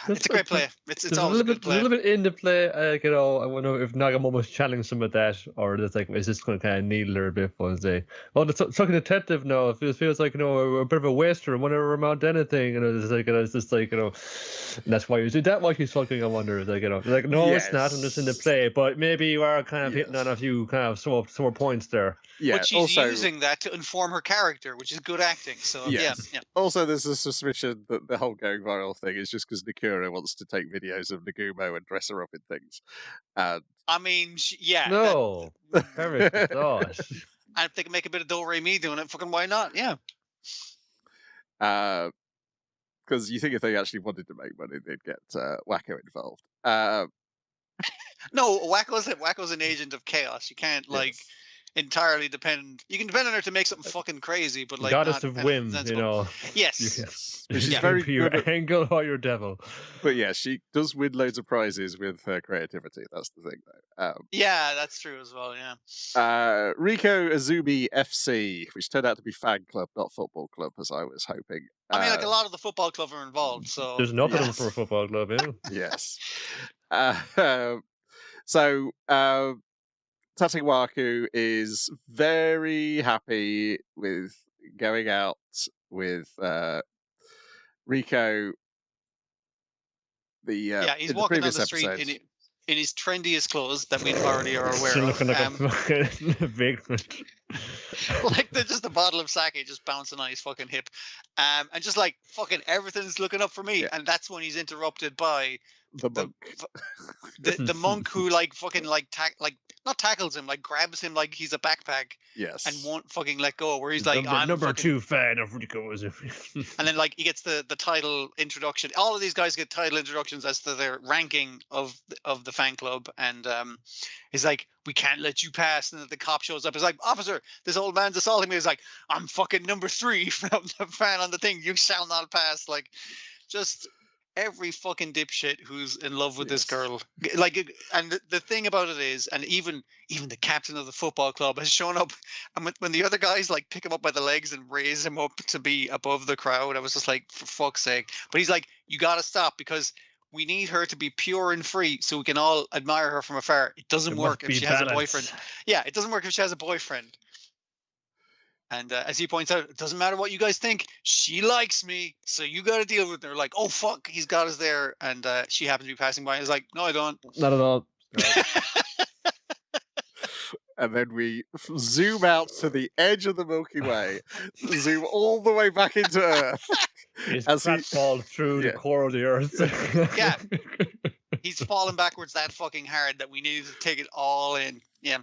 It's a great play. It's There's always a good a play. little bit in the play. You know, I wonder if Nagamomo's channeling some of that, or it's like, is this going to kind of needle her a bit? And say, oh, the fucking detective now. It feels like, you know, a bit of a waster and whenever amount anything. You know, it's just like, you know, and that's why you do that. Why she's fucking. I wonder. Like, you know, like, no, it's not. I'm just in the play, but maybe you are kind of hitting on a few kind of sore points there. Yeah, but she's also, using that to inform her character, which is good acting. So yes. yeah. Also, there's a suspicion that the whole going viral thing is just because Nakura wants to take videos of Nagumo and dress her up in things. I mean, yeah. No, perish the thought. And if they can make a bit of Do-Re-Mi doing it, fucking why not? Yeah. Because you think if they actually wanted to make money, they'd get Wacko involved. No, Wacko's an agent of chaos. You can't like entirely depend. You can depend on her to make something fucking crazy, but like goddess not of whim, sensible. you know. Yes. But she's Yeah. very Your good. angle or your devil. But yeah, she does win loads of prizes with her creativity. That's the thing, though. Yeah, that's true as well. Yeah. Riko Azumi FC, which turned out to be fan club, not football club, as I was hoping. I mean, like a lot of the football club are involved, so There's enough of them for a football club, yeah. Yes. So Tatewaku is very happy with going out with Riko. he's walking down the street in his trendiest clothes that we already are aware Still of. looking like a fucking vagrant. Like just a bottle of sake just bouncing on his fucking hip, and just like fucking everything's looking up for me, and that's when he's interrupted by the monk. The monk who like fucking like not tackles him, like grabs him like he's a backpack. Yes. And won't fucking let go. Where he's like, I'm number 2 fan of Riko. And then like he gets the title introduction. All of these guys get title introductions as to their ranking of the fan club, and he's like, we can't let you pass. And then the cop shows up. He's like, officer, this old man's assaulting me. He's like, I'm fucking number 3 from the fan on the thing. You shall not pass. Like, just every fucking dipshit who's in love with this girl. Like, and the thing about it is, and even the captain of the football club has shown up, and when the other guys like pick him up by the legs and raise him up to be above the crowd, I was just like, for fuck's sake. But he's like, you gotta stop, because we need her to be pure and free so we can all admire her from afar. It doesn't work if she has a boyfriend. Yeah, it doesn't work if she has a boyfriend. And as he points out, it doesn't matter what you guys think. She likes me, so you got to deal with her. Like, oh, fuck, he's got us there. And she happens to be passing by. He's like, no, I don't. Not at all. And then we zoom out to the edge of the Milky Way, zoom all the way back into Earth. As he falls through the core of the Earth. Yeah. He's falling backwards that fucking hard that we needed to take it all in. Yeah.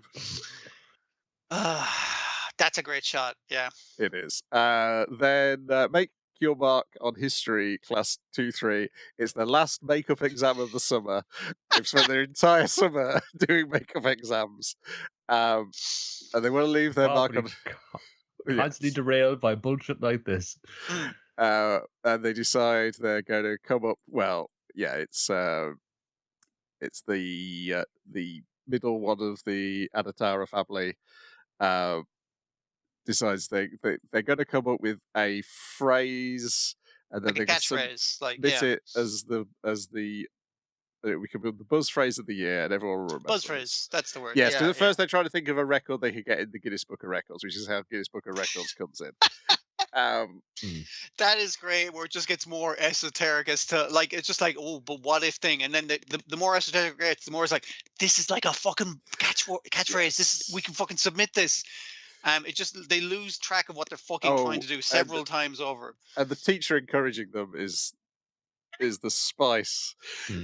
That's a great shot. Yeah. It is. Then make your mark on history, class 2-3. It's the last makeup exam of the summer. They've spent their entire summer doing makeup exams. And they want to leave their mark on. Constantly derailed by bullshit like this. And they decide they're going to come up. Well, yeah, it's the middle one of the Adatara family. Decides they're going to come up with a phrase, and then like they catchphrase, submit it as the we can build the buzz phrase of the year, and everyone will remember. Buzz phrase, that's the word. Yes, because at first they're trying to think of a record they could get in the Guinness Book of Records, which is how Guinness Book of Records comes in. That is great, where it just gets more esoteric as to like, it's just like, oh, but what if thing, and then the more esoteric it gets, the more it's like, this is like a fucking catchphrase. This is, we can fucking submit this. It just, they lose track of what they're fucking trying to do several times over. And the teacher encouraging them is the spice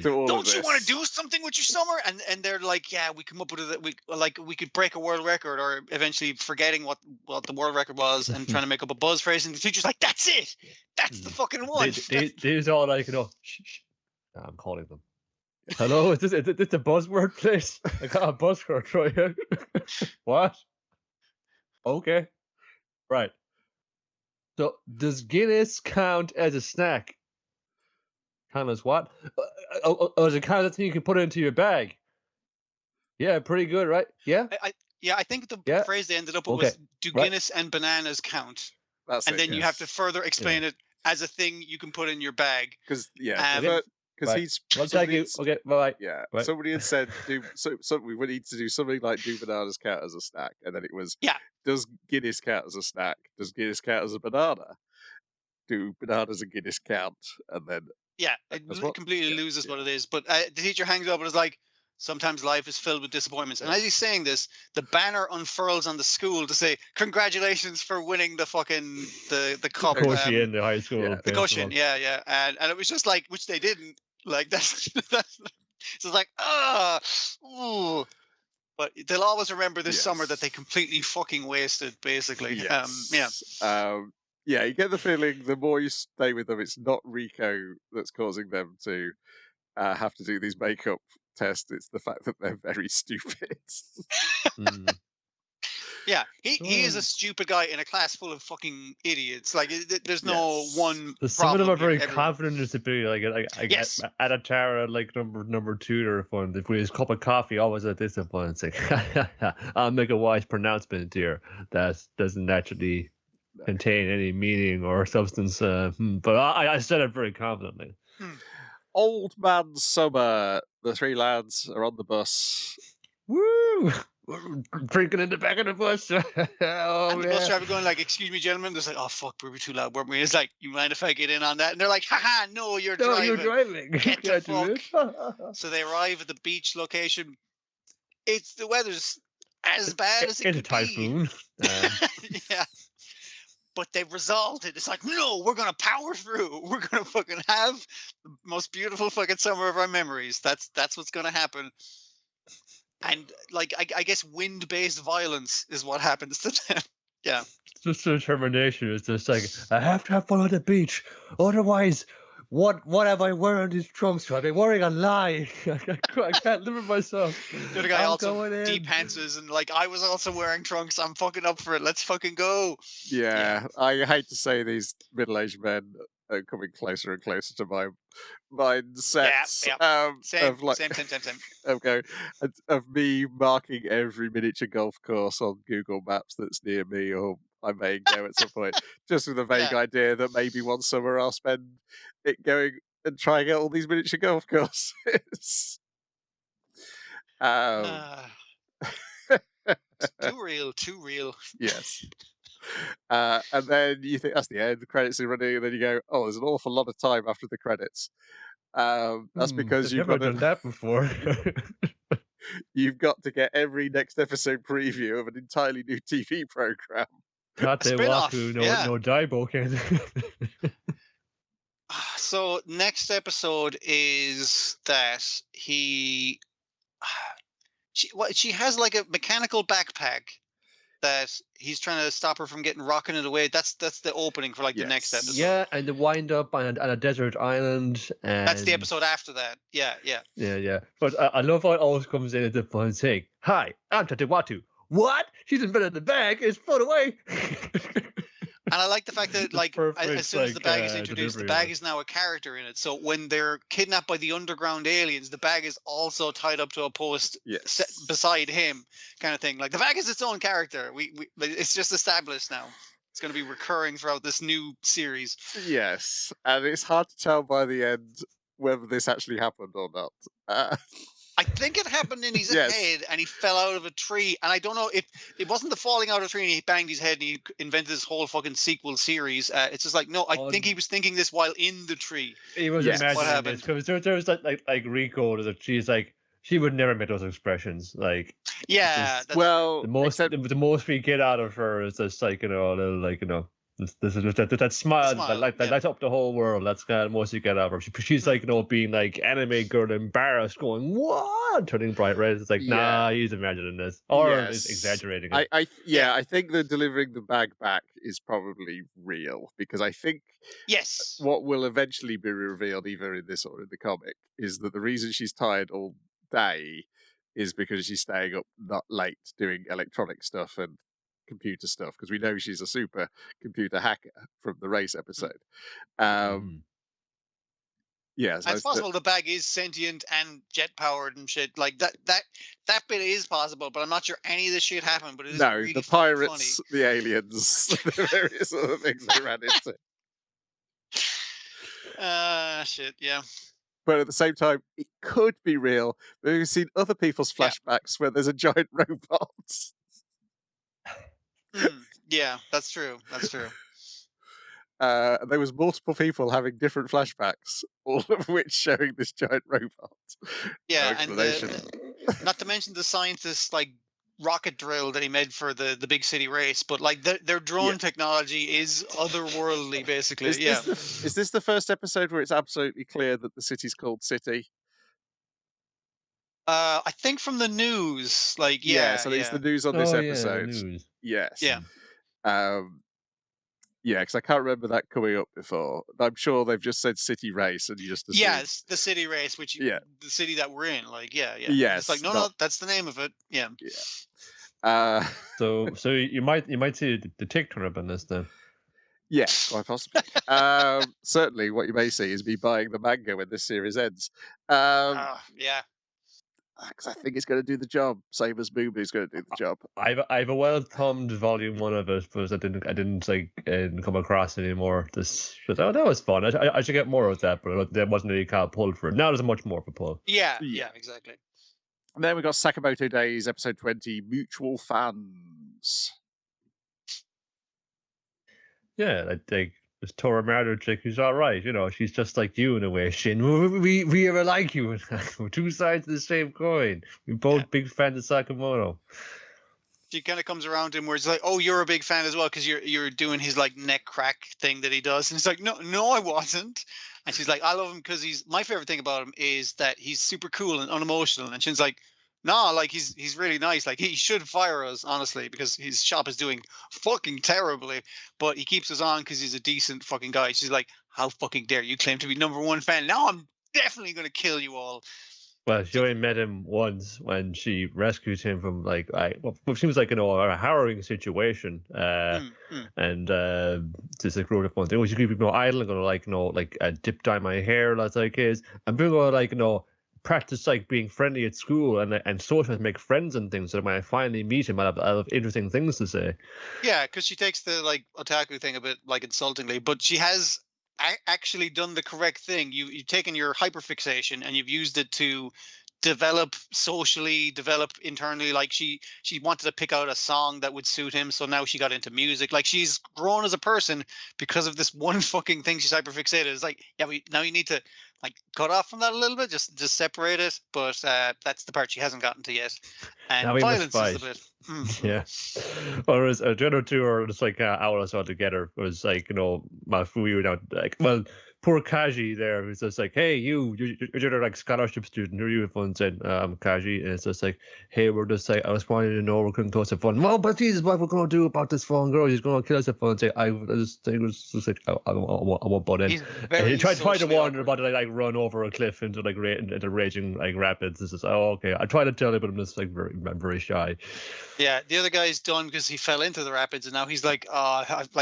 to all Don't of this. You want to do something with your summer? And they're like, yeah, we come up with it. We could break a world record, or eventually forgetting what the world record was and trying to make up a buzz phrase. And the teacher's like, that's it. That's the fucking one. These all like, you know, shh. I'm calling them. Hello, is this a buzzword place? I got a buzzword for you. What? Okay. Right. So does Guinness count as a snack? Count as what? Does it count as a thing you can put into your bag? Yeah, pretty good, right? Yeah? I think the phrase they ended up with was, do Guinness and bananas count? That's and then you have to further explain it as a thing you can put in your bag. Because because Right. he's Well, thank you. Okay, bye. yeah. Right. Somebody had said we would need to do something like do Banana's cat as a snack, and then it was does Guinness cat as a snack? Does Guinness cat as a banana? Do bananas and Guinness count? And then it that's what- completely loses what it is. But the teacher hangs up and is like, sometimes life is filled with disappointments. And as he's saying this, the banner unfurls on the school to say, "Congratulations for winning the fucking the cup." Koshi in the high school. yeah. The cushion, yeah. And it was just like, which they didn't. Like that's so it's like, ooh. But they'll always remember this summer that they completely fucking wasted, basically. Yes. Yeah, you get the feeling the more you stay with them, it's not Rico that's causing them to have to do these makeup tests. It's the fact that they're very stupid. Yeah, he is a stupid guy in a class full of fucking idiots. Like, there's no one. Some of them are very everyone. confident in their superior. Like Yes. Adatara, like number 2, they're fun. If we his cup of coffee, always at this point, it's like, I'll make a wise pronouncement here that doesn't actually contain any meaning or substance. But I said it very confidently. Old man summer. The 3 lads are on the bus. Woo! Drinking in the back of the bus. And the bus driver going like, "Excuse me, gentlemen." There's like, "Oh fuck, we were too loud, weren't we?" It's like, "You mind if I get in on that?" And they're like, "Haha, no, you're driving." You're driving. Get the You can't do fuck. So they arrive at the beach location. The weather's as bad as it It's a could typhoon. be. Yeah. But they've resolved it. It's like, no, we're gonna power through. We're gonna fucking have the most beautiful fucking summer of our memories. That's what's gonna happen. And like, I guess wind-based violence is what happens to them. Yeah. It's just determination. It's just like, I have to have fun on the beach. Otherwise, what am I wearing these trunks for? I've been wearing a lie. I can't live with myself. The other guy I'm also going in. deep pantses and like, I was also wearing trunks. I'm fucking up for it. Let's fucking go. Yeah, I hate to say these middle-aged men are coming closer and closer to my mindsets. Same. Of like, Same. of me marking every miniature golf course on Google Maps that's near me, or I may go at some point, just with a vague idea that maybe one summer I'll spend it going and trying out all these miniature golf courses. Too real. Yes. And then you think that's the end, the credits are running, and then you go, oh, there's an awful lot of time after the credits. That's because you've never got done that before. you've got to get every next episode preview of an entirely new TV program. Tate Waku, no Daibo can. So next episode is that she has like a mechanical backpack that he's trying to stop her from getting rocketed away. That's the opening for like the next episode. Yeah, and the wind up on a desert island. And that's the episode after that. Yeah. But I love how it always comes in at the point saying, "Hi, I'm Tate Watu." What? She's in bed in the bag. It's put away. And I like the fact that, like, as soon as the bag is introduced, the bag is now a character in it. So when they're kidnapped by the underground aliens, the bag is also tied up to a post beside him, kind of thing. Like, the bag is its own character. It's just established now. It's going to be recurring throughout this new series. Yes, and it's hard to tell by the end whether this actually happened or not. I think it happened in his head, and he fell out of a tree. And I don't know if it wasn't the falling out of a tree and he banged his head and he invented this whole fucking sequel series. It's just like, no, I think he was thinking this while in the tree. He was imagining this because there was like Rico that she's like, she would never make those expressions. Like, the most we get out of her is just like, a little, like, this is that smile that lights up the whole world. That's kind of most you get out of her. She's like, being like anime girl embarrassed, going what, turning bright red. It's like, nah, he's imagining this or is exaggerating it. I think the delivering the bag back is probably real, because I think what will eventually be revealed, either in this or in the comic, is that the reason she's tired all day is because she's staying up not late doing electronic stuff and computer stuff, because we know she's a super computer hacker from the race episode. Yes, it's possible the bag is sentient and jet powered and shit like that. That bit is possible, but I'm not sure any of this shit happened. But it is really the pirates, the aliens, the various other things they ran into. Shit, yeah. but at the same time, it could be real. We've seen other people's Yeah. flashbacks where there's a giant robot. Yeah, that's true. That's true. There was multiple people having different flashbacks, all of which showing this giant robot. Yeah, No and explanation. not to mention the scientist like rocket drill that he made for the big city race, but like their drone Yeah. technology is otherworldly, basically. Is Yeah. this the first episode where it's absolutely clear that the city's called City? I think from the news, like So it's the news on this Oh yeah, the episode. news. Yes. Yeah. Yeah, because I can't remember that coming up before. I'm sure they've just said City Race, and you just assume. Yes, the city race, which Yeah. the city that we're in, like yeah. Yes, It's like no, not- that's the name of it. Yeah. So you might see the tick turn up on this then. Yes, quite possibly. Certainly, what you may see is me buying the manga when this series ends. Yeah. Because I think it's going to do the job. Same as Boo Boo's going to do the job. I've a well thumbed volume 1 of it, but I didn't like come across anymore. This that was fun. I should get more of that, but there wasn't any kind of pull for it. Now there's much more of a pull. Yeah, Yeah. exactly. And then we got Sakamoto Days, episode 20, Mutual Fans. Yeah, like this Tora Marder chick who's all right. You know, she's just like you in a way. Shin, we ever like you? We're two sides of the same coin. We both big fans of Sakamoto. She kind of comes around to him where it's like, oh, you're a big fan as well because you're doing his like neck crack thing that he does, and he's like, no, I wasn't. And she's like, I love him because my favorite thing about him is that he's super cool and unemotional. And Shin's like, nah, like he's really nice. Like he should fire us, honestly, because his shop is doing fucking terribly. But he keeps us on because he's a decent fucking guy. She's like, how fucking dare you claim to be #1 fan? Now I'm definitely gonna kill you all. Well, she only met him once when she rescued him from what seems like a harrowing situation. And just like wrote up one thing. Oh, you keep idle. I'm gonna dip dye my hair, that's like is. I'm gonna practice like being friendly at school and socialize, make friends and things. So when I finally meet him, I'll have interesting things to say. Yeah, because she takes the like otaku thing a bit like insultingly, but she has actually done the correct thing. You've taken your hyperfixation and you've used it to develop socially, develop internally. Like she wanted to pick out a song that would suit him, so now she got into music. Like she's grown as a person because of this one fucking thing she's hyperfixated. It's like, yeah, now you need to like cut off from that a little bit, just separate it. But that's the part she hasn't gotten to yet. And Now we must violence is the fight. bit. Yeah. Whereas the other two are just like hours all together. It was like, Mafui were down like, well, poor Kaji there was just like, hey, you're like scholarship student. Who are you? Fun said, I'm Kaji. And it's just like, hey, we're just like, I was wanting to know we're going to go to fun. Well, but this is what we're going to do about this fun girl. She's going to kill us at fun. Say, I just think it was just like, I won't butt in. He's And very he tried to socially warn her awkward. about to like run over a cliff into into raging like rapids. This is okay. I tried to tell him, but I'm just like I'm very shy. Yeah, the other guy's done because he fell into the rapids, and now he's like,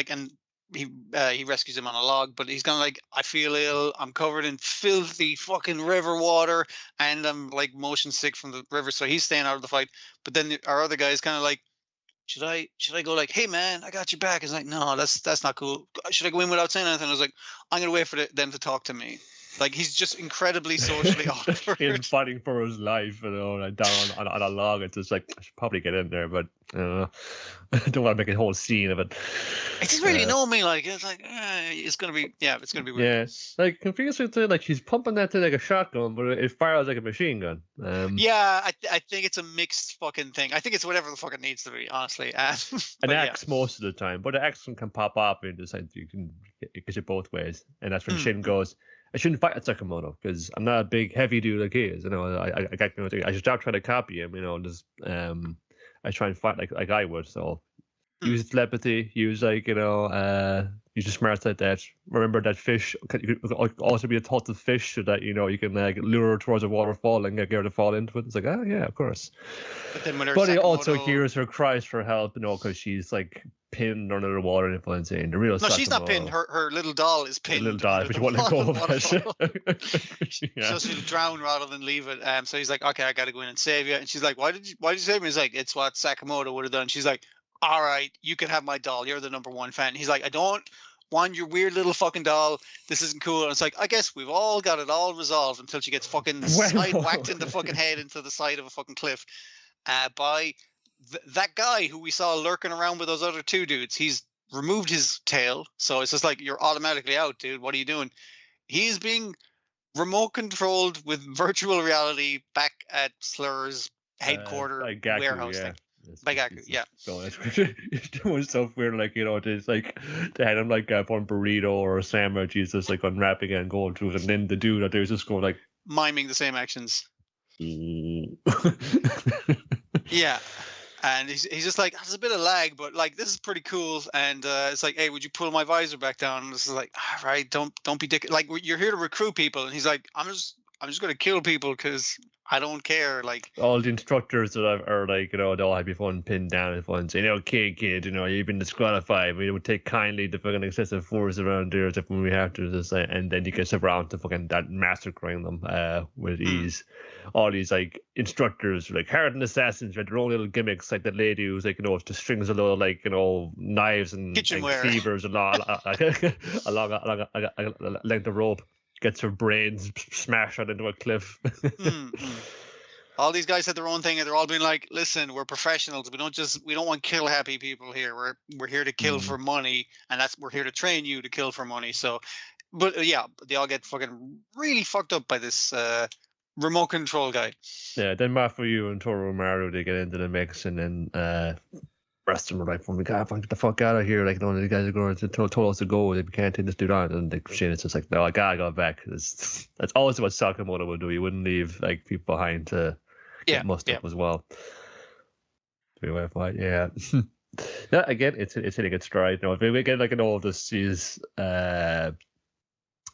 and he rescues him on a log, but he's gonna like, I feel ill. I'm covered in filthy fucking river water, and I'm like motion sick from the river. So he's staying out of the fight. But then our other guy is kind of like, should I go like, hey man, I got your back? He's like, no, that's not cool. Should I go in without saying anything? I was like, I'm gonna wait for them to talk to me. Like he's just incredibly socially awkward. He's fighting for his life, like down on a log. It's just like I should probably get in there, but I don't want to make a whole scene of it. It doesn't really know me. Like it's like it's gonna be weird. Yeah, like confused with like she's pumping that thing like a shotgun, but it fires like a machine gun. Yeah, I think it's a mixed fucking thing. I think it's whatever the fuck it needs to be, honestly. An axe most of the time, but the axe can pop off in the sense you can get it both ways, and that's when Shin goes, I shouldn't fight Sakamoto because I'm not a big heavy dude like he is. I should stop trying to copy him. Just I try and fight like I would. So use telepathy. Use use your smarts like that. Remember that fish could also be a thought of fish so that you can lure her towards a waterfall and get her to fall into it. It's like, oh yeah, of course. But then when he also hears her cries for help, because she's like pinned under the water and saying the real. No, she's not pinned. Her little doll is pinned. Her little doll, but she won't let go of it. So she'll drown rather than leave it. So he's like, okay, I got to go in and save you. And she's like, why did you save me? He's like, it's what Sakamoto would have done. She's like, all right, you can have my doll. You're the #1 fan. He's like, I don't Juan, your weird little fucking doll. This isn't cool. And it's like, I guess we've all got it all resolved until she gets fucking side whacked in the fucking head into the side of a fucking cliff by that guy who we saw lurking around with those other two dudes. He's removed his tail, so it's just like, you're automatically out, dude. What are you doing? He's being remote controlled with virtual reality back at Slur's headquarter Gaku, warehouse thing. By Gaku, yeah. So it's doing stuff weird, like, you know, it's like they had him like one burrito or a sandwich. He's just like unwrapping it and going through it, and then the dude out there is just going like miming the same actions. Yeah. And he's just like, there's a bit of lag, but like, this is pretty cool. And it's like, hey, would you pull my visor back down? And this is like, all right, don't be dick. Like, you're here to recruit people. And he's like, I'm just going to kill people because I don't care. Like, all the instructors that are like, you know, they all have your phone pinned down and phone saying, okay, kid, you know, you've been disqualified. We would take kindly to fucking excessive force around there if when we have to, just and then you get around to fucking that massacring them with ease. All these like instructors, like hardened assassins, with their own little gimmicks, like that lady who's like, you know, just strings a lot of like, you know, knives and cleavers along a length of rope, gets her brains smashed out into a cliff. All these guys had their own thing, and they're all being like, "Listen, we're professionals. We don't want kill happy people here. We're here to kill for money, and we're here to train you to kill for money." So, but yeah, they all get fucking really fucked up by this remote control guy. Yeah, then Mafuyu and Toromaru, they get into the mix, and then rest of them are like, "We gotta get the fuck out of here!" Like, no, the guys are going to told us to go. We can't take this dude on. And Shane is just like, "No, I gotta go back." That's always what Sakamoto would do. He wouldn't leave like people behind to get mussed up as well. Yeah. Yeah, again, it's hitting its stride. You know, if we get like an all this is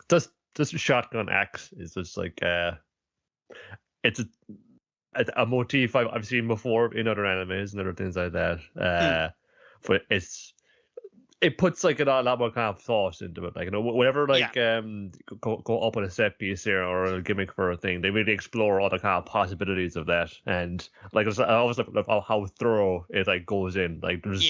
just shotgun axe is just like it's a motif I've seen before in other animes and other things like that. But it puts like a lot more kind of thought into it. Like, you know, whenever like go up with a set piece here or a gimmick for a thing, they really explore all the kind of possibilities of that. And like I always love how thorough it like goes in. Like there's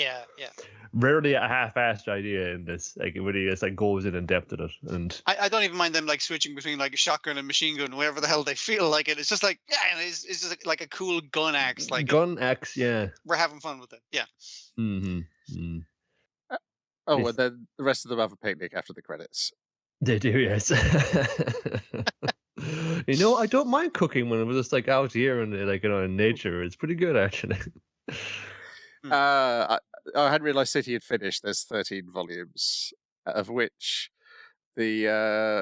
rarely a half-assed idea in this. Like it really is like goes in depth in it. And I don't even mind them like switching between like a shotgun and machine gun, whatever the hell they feel like it. It's just like it's just like a cool gun axe. Like gun axe, yeah. We're having fun with it. Yeah. Oh, and then the rest of them have a picnic after the credits. They do, yes. You know, I don't mind cooking when it was just like out here and like, you know, in nature. It's pretty good actually. I hadn't realised City had finished. There's 13 volumes, of which I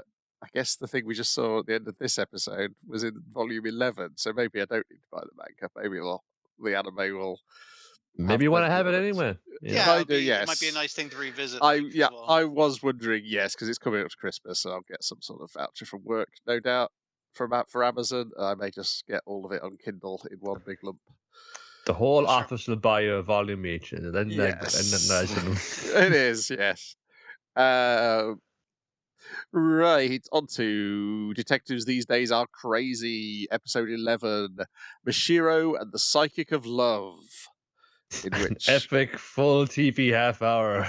guess the thing we just saw at the end of this episode was in volume 11. So maybe I don't need to buy the manga. Maybe the anime will. Maybe you want to have it anyway. Yeah, I do. Yes, it might be a nice thing to revisit. I was wondering, yes, because it's coming up to Christmas, so I'll get some sort of voucher from work, no doubt, for Amazon. I may just get all of it on Kindle in one big lump. The whole office will buy you a volume each, and then it is, yes. Right, on to Detectives These Days Are Crazy, episode 11, Mashiro and the Psychic of Love. In which epic full TV half hour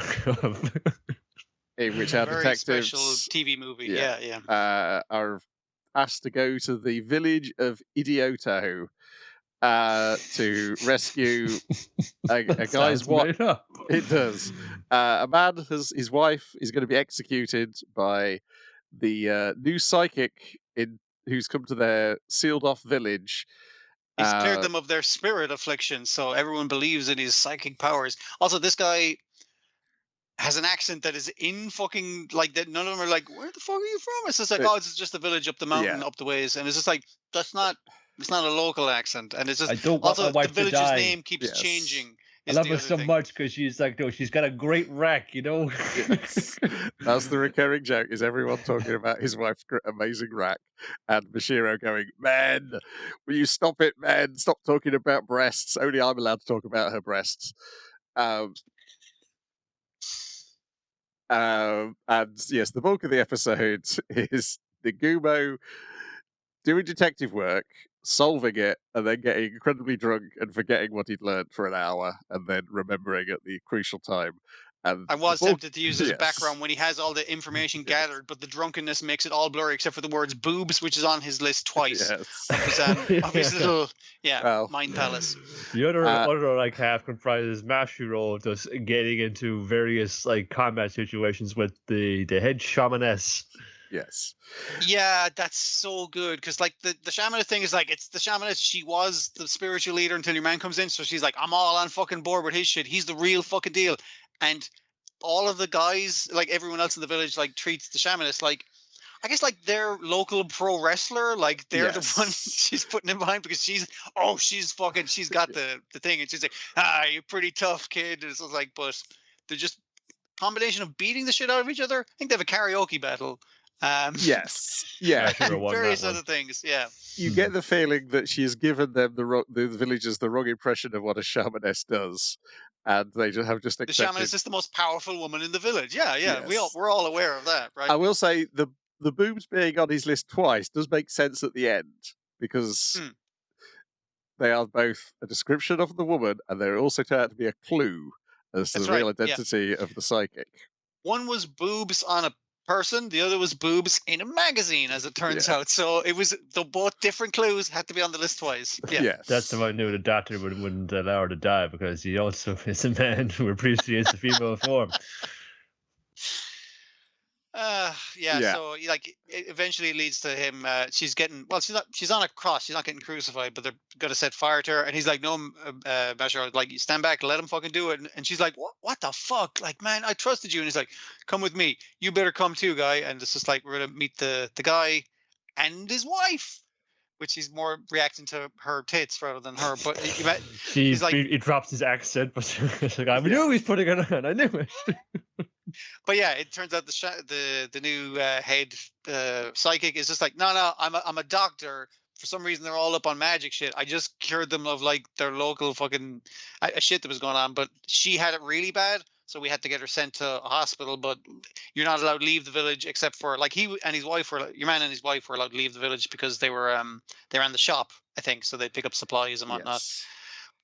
in which our very detectives special TV movie are asked to go to the village of Idioto to rescue a guy's wife. It does. A man his wife is going to be executed by the new psychic who's come to their sealed off village. He's cleared them of their spirit affliction, so everyone believes in his psychic powers. Also, this guy has an accent that is in fucking like that. None of them are like, "Where the fuck are you from?" It's just like, "Oh, it's just a village up the mountain, up the ways," and it's just like it's not a local accent, and it's just the village's name keeps changing. I love her so much because she's like, no, she's got a great rack, you know. Yes. That's the recurring joke: is everyone talking about his wife's amazing rack, and Mashiro going, "Man, will you stop it, man? Stop talking about breasts. Only I'm allowed to talk about her breasts." And yes, the bulk of the episode is Nagumo doing detective work, solving it, and then getting incredibly drunk and forgetting what he'd learned for an hour, and then remembering at the crucial time. And I was before- tempted to use it as a yes. background when he has all the information Yes. gathered, but the drunkenness makes it all blurry except for the words boobs, which is on his list twice. Yes. Of his little Well, mind palace. The other Uh, other like half comprises Mashiro just getting into various like combat situations with the head shamaness. yes. Yeah, that's so good because like the shamanist thing is like it's the shamanist. She was the spiritual leader until your man comes in, so she's like, I'm all on fucking board with his shit. He's the real fucking deal. And all of the guys, like everyone else in the village, like treats the shamanist like, I guess like their local pro wrestler. Like they're the one Yes. she's putting in behind because she's got the thing, and she's like, you're pretty tough, kid. And it's like, but they're just combination of beating the shit out of each other. I think they have a karaoke battle. Yes. Yeah. Mashiro won various that other one. things. Yeah. You get the feeling that she has given them the villagers the wrong impression of what a shamaness does, and they just have just The accepted. shamanist is the most powerful woman in the village. Yeah, yeah. Yes. We're all aware of that, right? I will say the boobs being on his list twice does make sense at the end because Hmm. they are both a description of the woman and they also turn out to be a clue as to That's the real right, yeah. identity of the psychic. One was boobs on a person, the other was boobs in a magazine, as it turns out. So it was both different clues had to be on the list twice. Yeah. Yes. That's how I knew the doctor wouldn't allow her to die because he also is a man who appreciates the female form. Yeah. So like, it eventually leads to him. She's on a cross. She's not getting crucified, but they're gonna set fire to her. And he's like, "No, Bashar, like, you stand back, let him fucking do it." And she's like, "What the fuck? Like, man, I trusted you." And he's like, "Come with me. You better come too, guy." And it's just like, we're gonna meet the guy and his wife, which he's more reacting to her tits rather than her. But he's like, he drops his accent, but it's like, I knew he's putting it on. I knew it. but yeah, it turns out the new head psychic is just like, no, I'm a doctor. For some reason, they're all up on magic shit. I just cured them of like their local fucking shit that was going on. But she had it really bad, so we had to get her sent to a hospital. But you're not allowed to leave the village except for like your man and his wife were allowed to leave the village because they ran the shop, I think, so they'd pick up supplies and whatnot. Yes.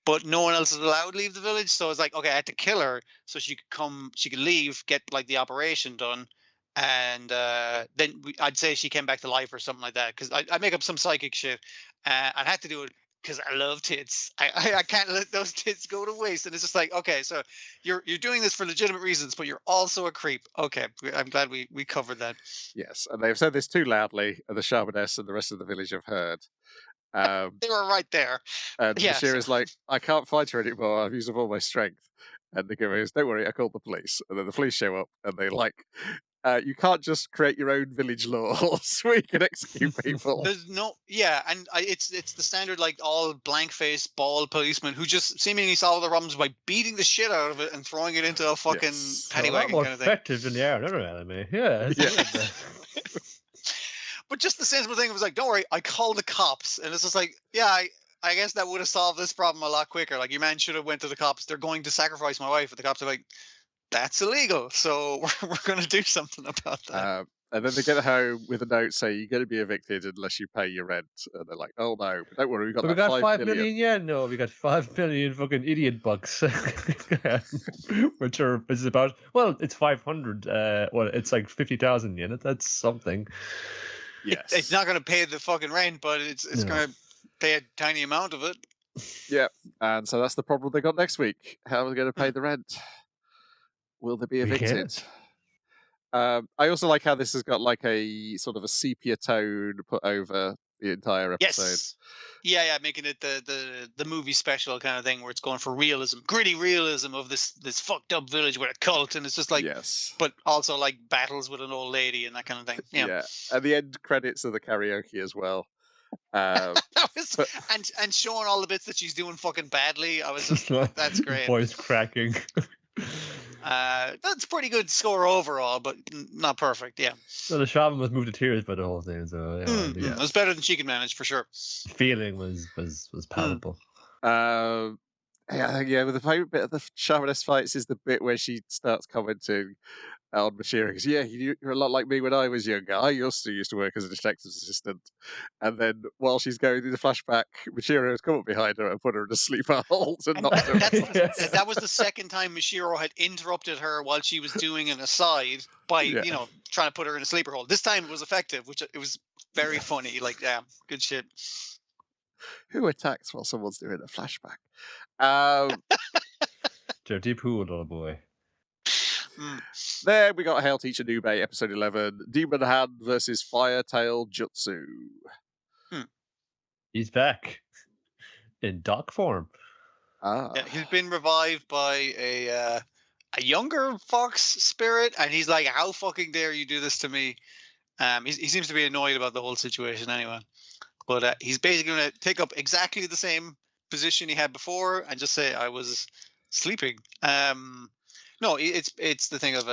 But no one else is allowed to leave the village. So it's like, okay, I had to kill her so she could leave, get like the operation done. And then I'd say she came back to life or something like that. Cause I make up some psychic shit. I had to do it because I love tits. I can't let those tits go to waste. And it's just like, okay, so you're doing this for legitimate reasons, but you're also a creep. Okay. I'm glad we covered that. Yes. And they've said this too loudly, and the shamaness and the rest of the village have heard. They were right there. And Yeah, Bashir so- is like, I can't fight her anymore. I've used up all my strength. And the giver is, don't worry, I called the police. And then the police show up and they like, you can't just create your own village laws where you can execute people. There's no, yeah, and it's the standard like all blank faced bald policeman who just seemingly solve the problems by beating the shit out of it and throwing it into a fucking Yes. A paddy lot wagon more kind of thing. effective than the another anime. Yeah. Yeah. But just the sensible thing was like, don't worry, I called the cops, and it's just like, yeah, I guess that would have solved this problem a lot quicker. Like, your man should have went to the cops. They're going to sacrifice my wife, but the cops are like, that's illegal, so we're going to do something about that. And then they get home with a note saying you're going to be evicted unless you pay your rent. And they're like, oh no, but don't worry, we got But we that got 5 5 million yen. No, we got 5 million fucking idiot bucks, which is about, well, it's 500. It's like 50,000 yen. That's something. Yes. It's not going to pay the fucking rent, but it's No. going to pay a tiny amount of it. And so that's the problem they got next week. How are they going to pay the rent? Will they be We evicted? can't. I also like how this has got like a sort of a sepia tone put over the entire episode. Yes. Yeah, making it the movie special kind of thing where it's going for realism, gritty realism of this fucked up village with a cult, and it's just like, Yes. but also like battles with an old lady and that kind of thing. Yeah. And the end credits of the karaoke as well. That was, But- and showing all the bits that she's doing fucking badly. I was just, that's great. Voice cracking. That's pretty good score overall, but not perfect. Yeah. So the shaman was moved to tears by the whole thing. So yeah, It was better than she could manage for sure. the feeling was palpable. Yeah, but the favourite bit of the shamaness fights is the bit where she starts commenting And Mashiro goes, yeah, you're a lot like me when I was younger. I also used to work as a detective's assistant. And then while she's going through the flashback, Mashiro has come up behind her and put her in a sleeper hold and knocked her out. That was the second time Mashiro had interrupted her while she was doing an aside by, trying to put her in a sleeper hold. This time it was effective, which it was very funny. Like, yeah, good shit. Who attacks while someone's doing a flashback? Dirty pool, little boy. Then we got Hail Teacher Nube, episode 11, Demon Hand versus Fire Tail Jutsu. He's back in dog form. Yeah, he's been revived by a younger fox spirit, and he's like, "How fucking dare you do this to me?" He seems to be annoyed about the whole situation anyway. But he's basically going to take up exactly the same position he had before and just say, "I was sleeping." No, it's the thing of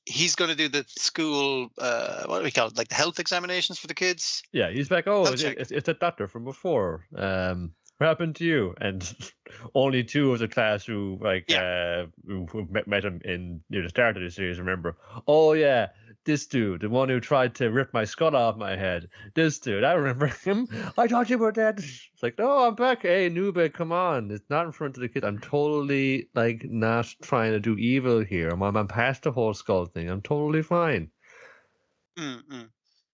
he's going to do the school, what do we call it, like the health examinations for the kids. Yeah, he's back. Oh, it's a doctor from before. What happened to you? And only two of the class who who met him in near the start of the series remember. Oh yeah, this dude, the one who tried to rip my skull off my head. This dude, I remember him. I thought you were dead. It's like, no, I'm back. Hey, Nube, come on. It's not in front of the kids. I'm totally not trying to do evil here. I'm past the whole skull thing. I'm totally fine.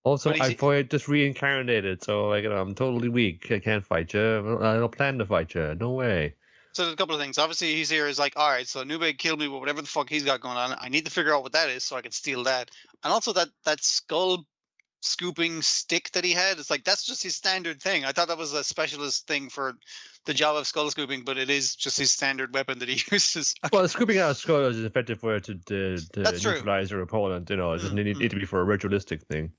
Also, I just reincarnated, so I'm totally weak. I can't fight you. I don't plan to fight you. No way. So there's a couple of things. Obviously, he's here is like, all right, so Nube killed me with whatever the fuck he's got going on. I need to figure out what that is so I can steal that. And also that skull scooping stick that he had, it's like, that's just his standard thing. I thought that was a specialist thing for the job of skull scooping, but it is just his standard weapon that he uses. Okay. Well, scooping out a skull is effective for it to neutralize your opponent. It doesn't need to be for a ritualistic thing.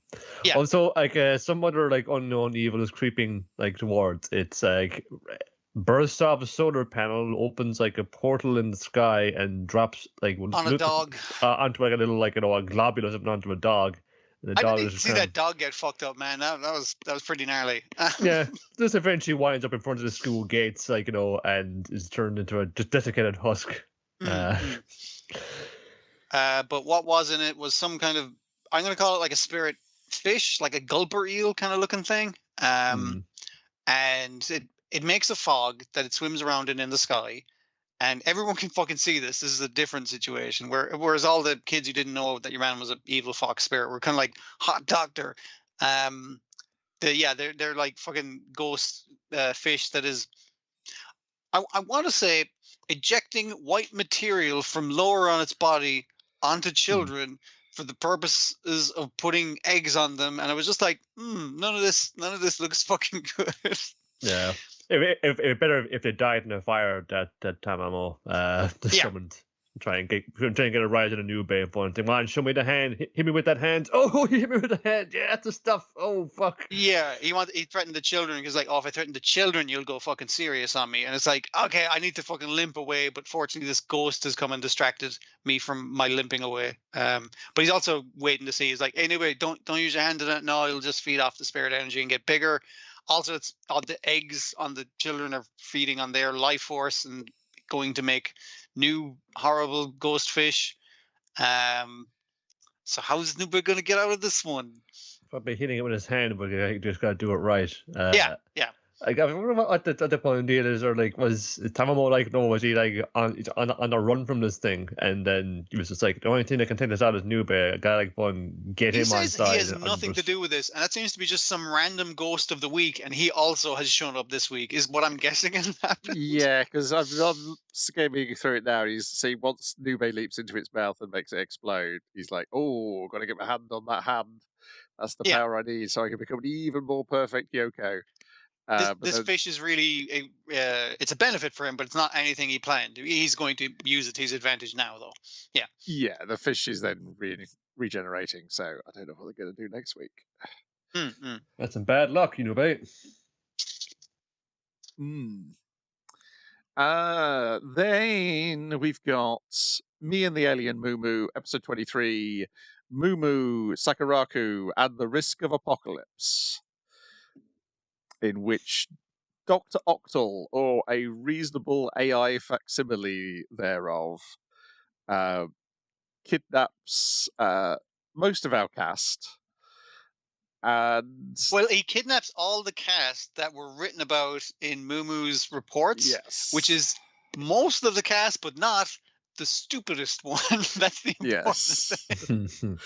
Yeah. Also, some other unknown evil is creeping towards. It's bursts off a solar panel, opens a portal in the sky, and drops on a dog onto a little a globule or something onto a dog. I didn't see that dog get fucked up, man. That was pretty gnarly. Yeah, this eventually winds up in front of the school gates, and is turned into a desiccated husk. But what was in it was some kind of, I'm going to call it like a spirit fish, like a gulper eel kind of looking thing. And it makes a fog that it swims around in the sky. And everyone can fucking see this. This is a different situation. Whereas all the kids who didn't know that your man was an evil fox spirit were kind of like, hot doctor. They're like fucking ghost fish that is, I want to say, ejecting white material from lower on its body onto children for the purposes of putting eggs on them. And I was just like, none of this looks fucking good. Yeah. If better if they died in a fire that Tamamo summoned. Try and get a rise in a new bay point. Come on, show me the hand. Hit me with that hand. Oh, he hit me with the hand. Yeah, that's the stuff. Oh, fuck. Yeah, he threatened the children because if I threaten the children, you'll go fucking serious on me. And it's like, okay, I need to fucking limp away. But fortunately, this ghost has come and distracted me from my limping away. But he's also waiting to see. He's like, anyway, don't use your hand in it. No, it'll just feed off the spirit energy and get bigger. Also, it's all the eggs on the children are feeding on their life force and going to make new horrible ghost fish. So how's Nube going to get out of this one? Probably hitting it with his hand, but he just got to do it right. Yeah. I wonder what the point deal is, or was Tamamo was he on a run from this thing, and then he was just like, the only thing that can take this out is Nube. I gotta get him on side. He has nothing to do with this, and that seems to be just some random ghost of the week, and he also has shown up this week, is what I'm guessing has happened. Yeah, because I'm skimming through it now. He's saying once Nube leaps into its mouth and makes it explode, he's like, oh, got to get my hand on that hand. That's the power I need, so I can become an even more perfect Yoko. This fish is really it's a benefit for him, but it's not anything he planned. He's going to use it to his advantage now, though. Yeah, the fish is then regenerating, so I don't know what they're going to do next week. That's some bad luck, Nube. Then we've got Me and the Alien Mumu, episode 23, Mumu, Sakuraku, and the Risk of Apocalypse, in which Dr. Octal, or a reasonable AI facsimile thereof, kidnaps most of our cast, and Well, he kidnaps all the cast that were written about in Mumu's reports, yes, which is most of the cast, but not the stupidest one. That's the important yes. thing.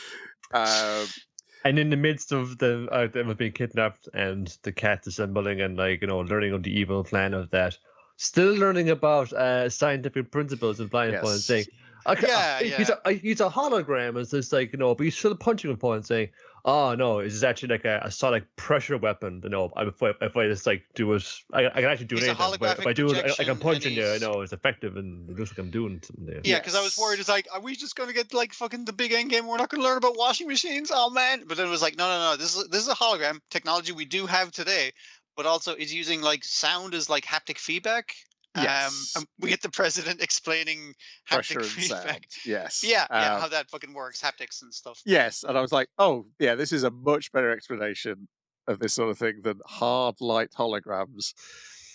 And in the midst of them being kidnapped and the cat assembling and learning of the evil plan of that, still learning about scientific principles and blindfold and saying, okay, he's a hologram. It's just but he's still punching a point and saying, oh no, it's actually like a sonic pressure weapon. If I just do it, I can actually do He's a anything. If I do it, I can projection, punch and in there. I know it's effective and it looks like I'm doing something there. Yeah, because I was worried. It's like, are we just going to get like fucking the big end game? We're not going to learn about washing machines. Oh man! But then it was like, no. This is a hologram technology we do have today, but also it's using like sound as like haptic feedback. Yes. And we get the president explaining Pressure haptic and feedback. sound. Yes. Yeah, how that fucking works, haptics and stuff. Yes, and I was like, oh yeah, this is a much better explanation of this sort of thing than hard light holograms.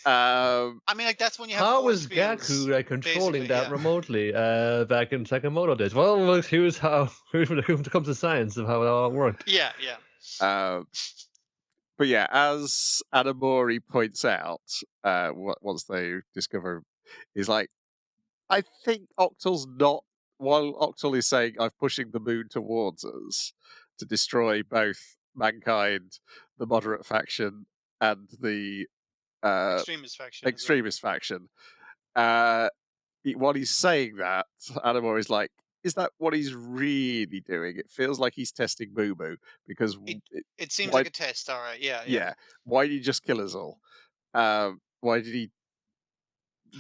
I mean, like that's when you have. How force was fields, Gaku controlling that yeah. remotely back in Sakamoto days? Well, here's how when it comes to science of how it all worked. Yeah. But yeah, as Anamori points out, once they discover, is like, I think Octal's not. While Octal is saying, "I'm pushing the moon towards us to destroy both mankind, the moderate faction, and the extremist faction." While he's saying that, Anamori is like, is that what he's really doing? It feels like he's testing Mumu because it seems like a test. All right, yeah. Why did he just kill us all? Why did he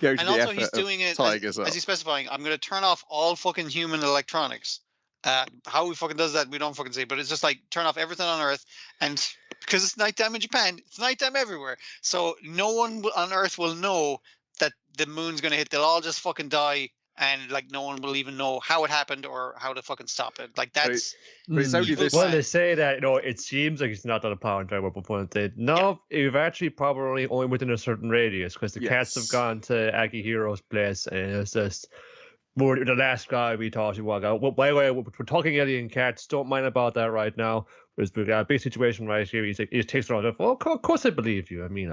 go to and the also effort he's doing it as he's specifying, I'm going to turn off all fucking human electronics. How he fucking does that, we don't fucking see. But it's just like turn off everything on Earth, and because it's nighttime in Japan, it's nighttime everywhere. So no one on Earth will know that the moon's going to hit. They'll all just fucking die, and like no one will even know how it happened or how to fucking stop it. Like that's. But it's only this. Well, they say that it seems like it's not on a power driver, but they no, you've actually probably only within a certain radius because the cats have gone to Akihiro's place, and it's just more the last guy we thought he was. By the way, we're talking alien cats. Don't mind about that right now. There's a big situation right here. He takes it on. Oh, of course I believe you. I mean,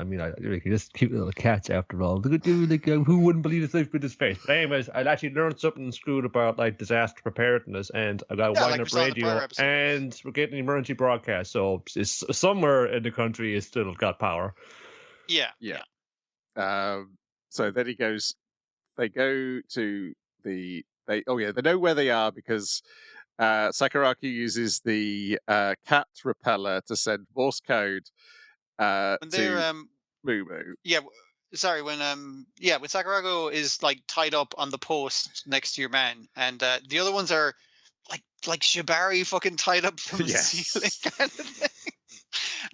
just cute little cats after all. Look at you, who wouldn't believe this with his face? But anyways, I actually learned something screwed about like disaster preparedness, and I got a wind-up radio, and we're getting an emergency broadcast. So it's somewhere in the country it's still got power. Yeah. So then he goes. They go to they know where they are because Sakuragi uses the cat repeller to send Morse code to Mumu. Yeah, sorry, when Sakurago is like tied up on the post next to your man, and the other ones are like Shibari fucking tied up from the ceiling kind of thing.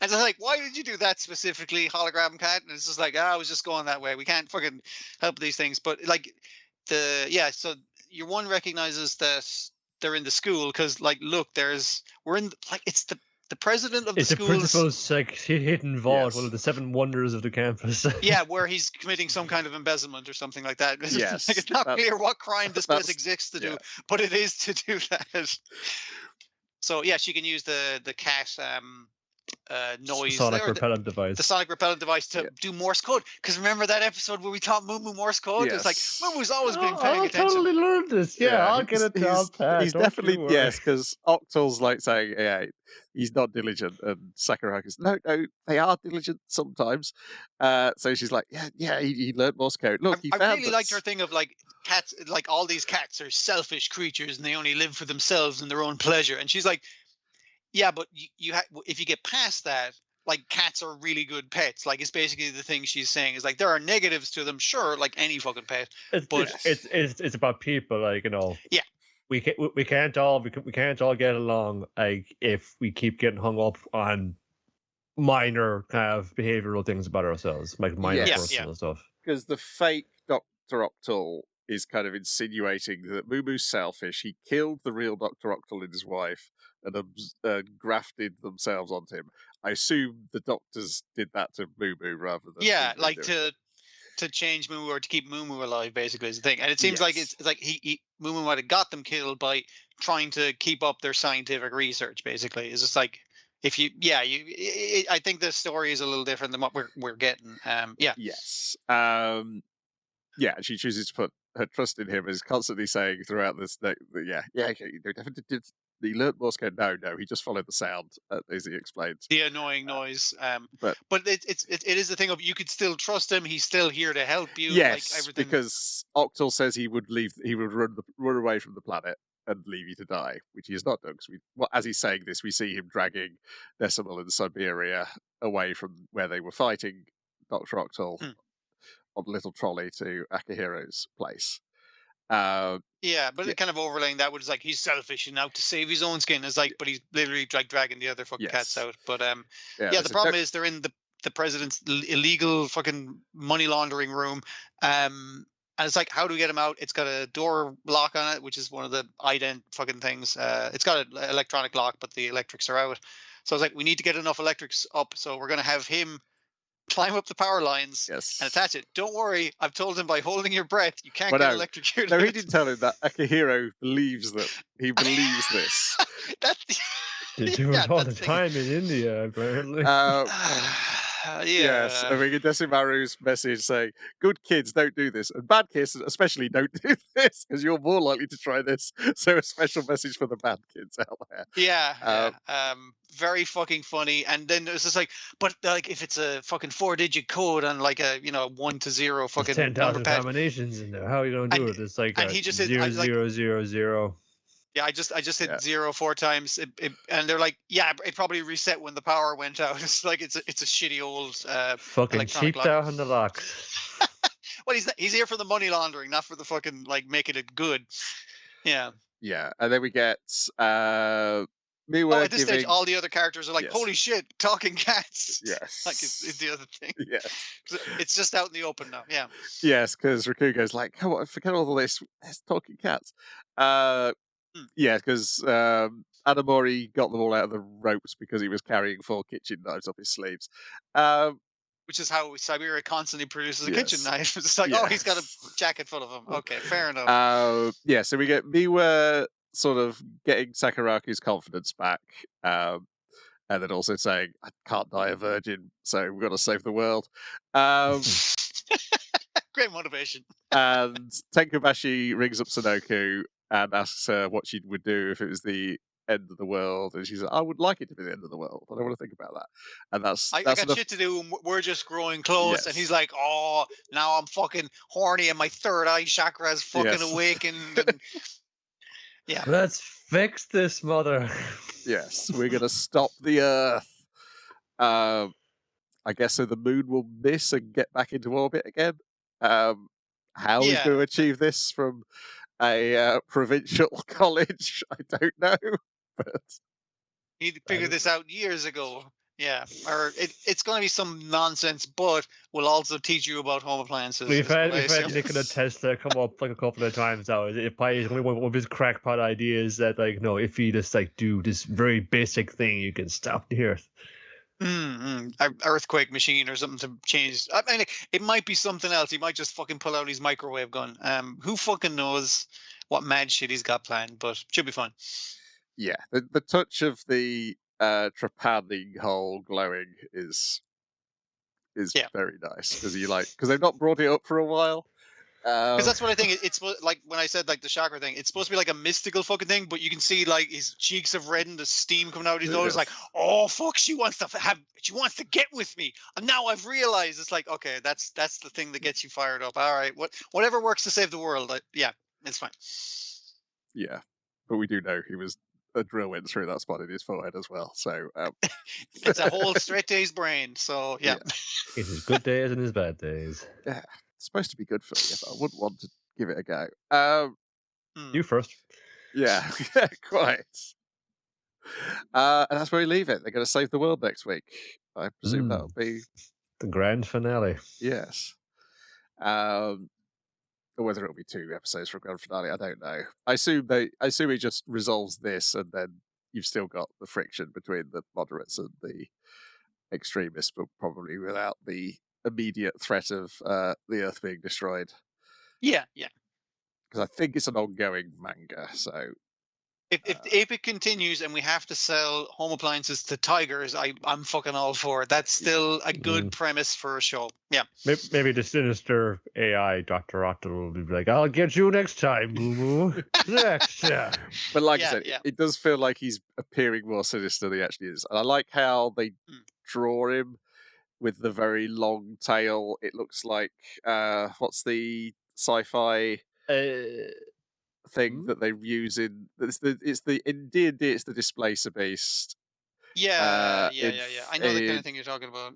And it's like, why did you do that specifically, hologram cat? And it's just like, I was just going that way. We can't fucking help these things. But like so your one recognizes that they're in the school because like, look, we're in like it's the president of the school. It's the principal's like hidden vault, one of the 7 wonders of the campus. Yeah, where he's committing some kind of embezzlement or something like that. Yes, like it's not clear what crime this place exists to do, but it is to do that. So yeah, she can use the cat noise, sonic repellent device. The sonic repellent device to do Morse code. Because remember that episode where we taught Mumu Morse code? Yes. It's like Mumu's always been paying attention. I totally learned this. Yeah, I'll get it down pat. He's definitely because Octal's like saying, he's not diligent, and Sakuragi's no, they are diligent sometimes. So she's like, he learned Morse code. Look, I really liked her thing of like cats, like all these cats are selfish creatures and they only live for themselves and their own pleasure. And she's like, yeah, but if you get past that, like cats are really good pets. Like it's basically the thing she's saying is like there are negatives to them, sure, like any fucking pet. But it's about people, like Yeah. We can't all get along like if we keep getting hung up on minor kind of behavioral things about ourselves, like minor personal stuff. Because the fake Dr. Octal is kind of insinuating that Mumu's selfish. He killed the real Dr. Octal and his wife and grafted themselves onto him. I assume the doctors did that to Mumu rather than like to to change Mumu or to keep Mumu alive, basically, is the thing. And it seems like Yes. it's like Mumu might have got them killed by trying to keep up their scientific research. Basically, it's just like if you, I think the story is a little different than what we're getting. Yeah. Yes. Yeah, she chooses to put her trust in him, is constantly saying throughout this that okay, he learned Morse code. No, he just followed the sound, as he explains. The annoying noise. But it is the thing of you could still trust him. He's still here to help you. yes, like everything. because Octal says he would run away from the planet and leave you to die, which he has not done. Because as he's saying this, we see him dragging Decimal and Siberia away from where they were fighting Dr. Octal on the little trolley to Akihiro's place. But it kind of overlaying that was like he's selfish and out to save his own skin. It's like, but he's literally dragging the other fucking cats out. But the problem is they're in the president's illegal fucking money laundering room. And it's like, how do we get him out? It's got a door lock on it, which is one of the ident fucking things. It's got an electronic lock, but the electrics are out. So I was like, we need to get enough electrics up. So we're going to have him climb up the power lines and attach it. Don't worry, I've told him by holding your breath, you can't get electrocuted. No, he didn't tell him that. Akihiro believes that. He believes this. They do it all the time in India, apparently. Yes, I mean, Decimaru's message saying, good kids don't do this, and bad kids especially don't do this, because you're more likely to try this. So a special message for the bad kids out there. Very fucking funny. And then there's just like, but like if it's a fucking 4-digit code on like a 1 to 0 fucking 10,000 combinations in there. How are you going to do it? It's like and he just 0, 0, 0, 0. Yeah, I just hit 0 4 times, and they're like, it probably reset when the power went out. It's like it's a shitty old fucking cheap down on the lock. Well, he's here for the money laundering, not for the fucking like making it good. Yeah. Yeah, and then we get Miwa. At this stage, all the other characters are like, "Holy shit, talking cats!" Yes, like is the other thing. Yeah, it's just out in the open now. Yeah. Yes, because Rakugo's like, "Come on, forget all this. There's talking cats." Yeah, because Anamori got them all out of the ropes because he was carrying 4 kitchen knives up his sleeves. Which is how Siberia constantly produces a kitchen knife. It's like, oh, he's got a jacket full of them. Okay, fair enough. So we get Miwa sort of getting Sakuraki's confidence back, and then also saying, I can't die a virgin, so we've got to save the world. Great motivation. And Tenkobashi rings up Sunoku and asks her what she would do if it was the end of the world, and she says, I would like it to be the end of the world. I don't want to think about that. And I got shit to do, we're just growing close. And he's like, oh, now I'm fucking horny and my third eye chakra is fucking awakened. And... yeah. Let's fix this, mother. Yes, we're going to stop the Earth. I guess so the moon will miss and get back into orbit again. How he's going to achieve this from a provincial college, I don't know. But he figured this out years ago. Yeah, or it's going to be some nonsense, but we'll also teach you about home appliances. We've had Nikola Tesla come up like a couple of times now. It probably is one of his crackpot ideas that like, no, if you just like do this very basic thing, you can stop the Earth. Earthquake machine or something to change. I mean, it might be something else. He might just fucking pull out his microwave gun. Who fucking knows what mad shit he's got planned? But should be fun. Yeah, the touch of the trepanning hole glowing is very nice because they've not brought it up for a while. Because that's what I think. It's like when I said like the chakra thing. It's supposed to be like a mystical fucking thing, but you can see like his cheeks have reddened, the steam coming out his nose. Like, oh fuck, she wants to get with me. And now I've realized it's like, okay, that's the thing that gets you fired up. All right, whatever works to save the world. It's fine. Yeah, but we do know a drill went through that spot in his forehead as well. So it's a whole straight to his brain. So yeah. It's his good days and his bad days. Yeah. Supposed to be good for you, but I wouldn't want to give it a go. You first. Yeah, quite. And that's where we leave it. They're going to save the world next week. I presume that'll be the grand finale. Yes. Or whether it'll be 2 episodes for a grand finale, I don't know. I assume it just resolves this, and then you've still got the friction between the moderates and the extremists, but probably without the immediate threat of the Earth being destroyed. Yeah. Because I think it's an ongoing manga, so If it continues and we have to sell home appliances to tigers, I'm fucking all for it. That's still a good premise for a show. Yeah. Maybe the sinister AI Dr. Otto will be like, "I'll get you next time, Moo Moo. Next time." But like I Yeah, said, yeah. it does feel like he's appearing more sinister than he actually is. And I like how they draw him with the very long tail. It looks like what's the sci-fi thing that they use in in D&D, it's the Displacer Beast. Yeah. I know the kind in- of thing you're talking about.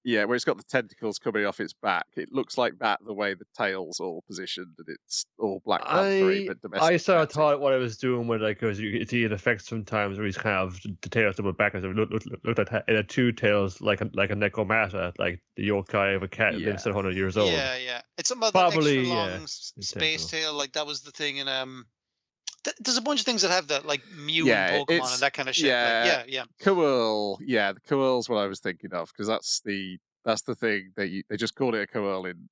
Yeah, where it's got the tentacles coming off its back. It looks like that the way the tail's all positioned, and it's all Black Panther-y, but I sort of domesticated. thought what I was doing with like, because you see an effect sometimes where he's kind of the tails double back, and it looked like it had two tails, like a Necromata, like the yokai of a cat that lives 100 years old. Yeah. It's about Probably, that extra long space tail. Like that was the thing in there's a bunch of things that have that, like Mew and Pokemon and that kind of shit. Yeah, yeah. Coeurl. Yeah, the Coeurl's what I was thinking of, because that's the thing they just called it a Coeurl in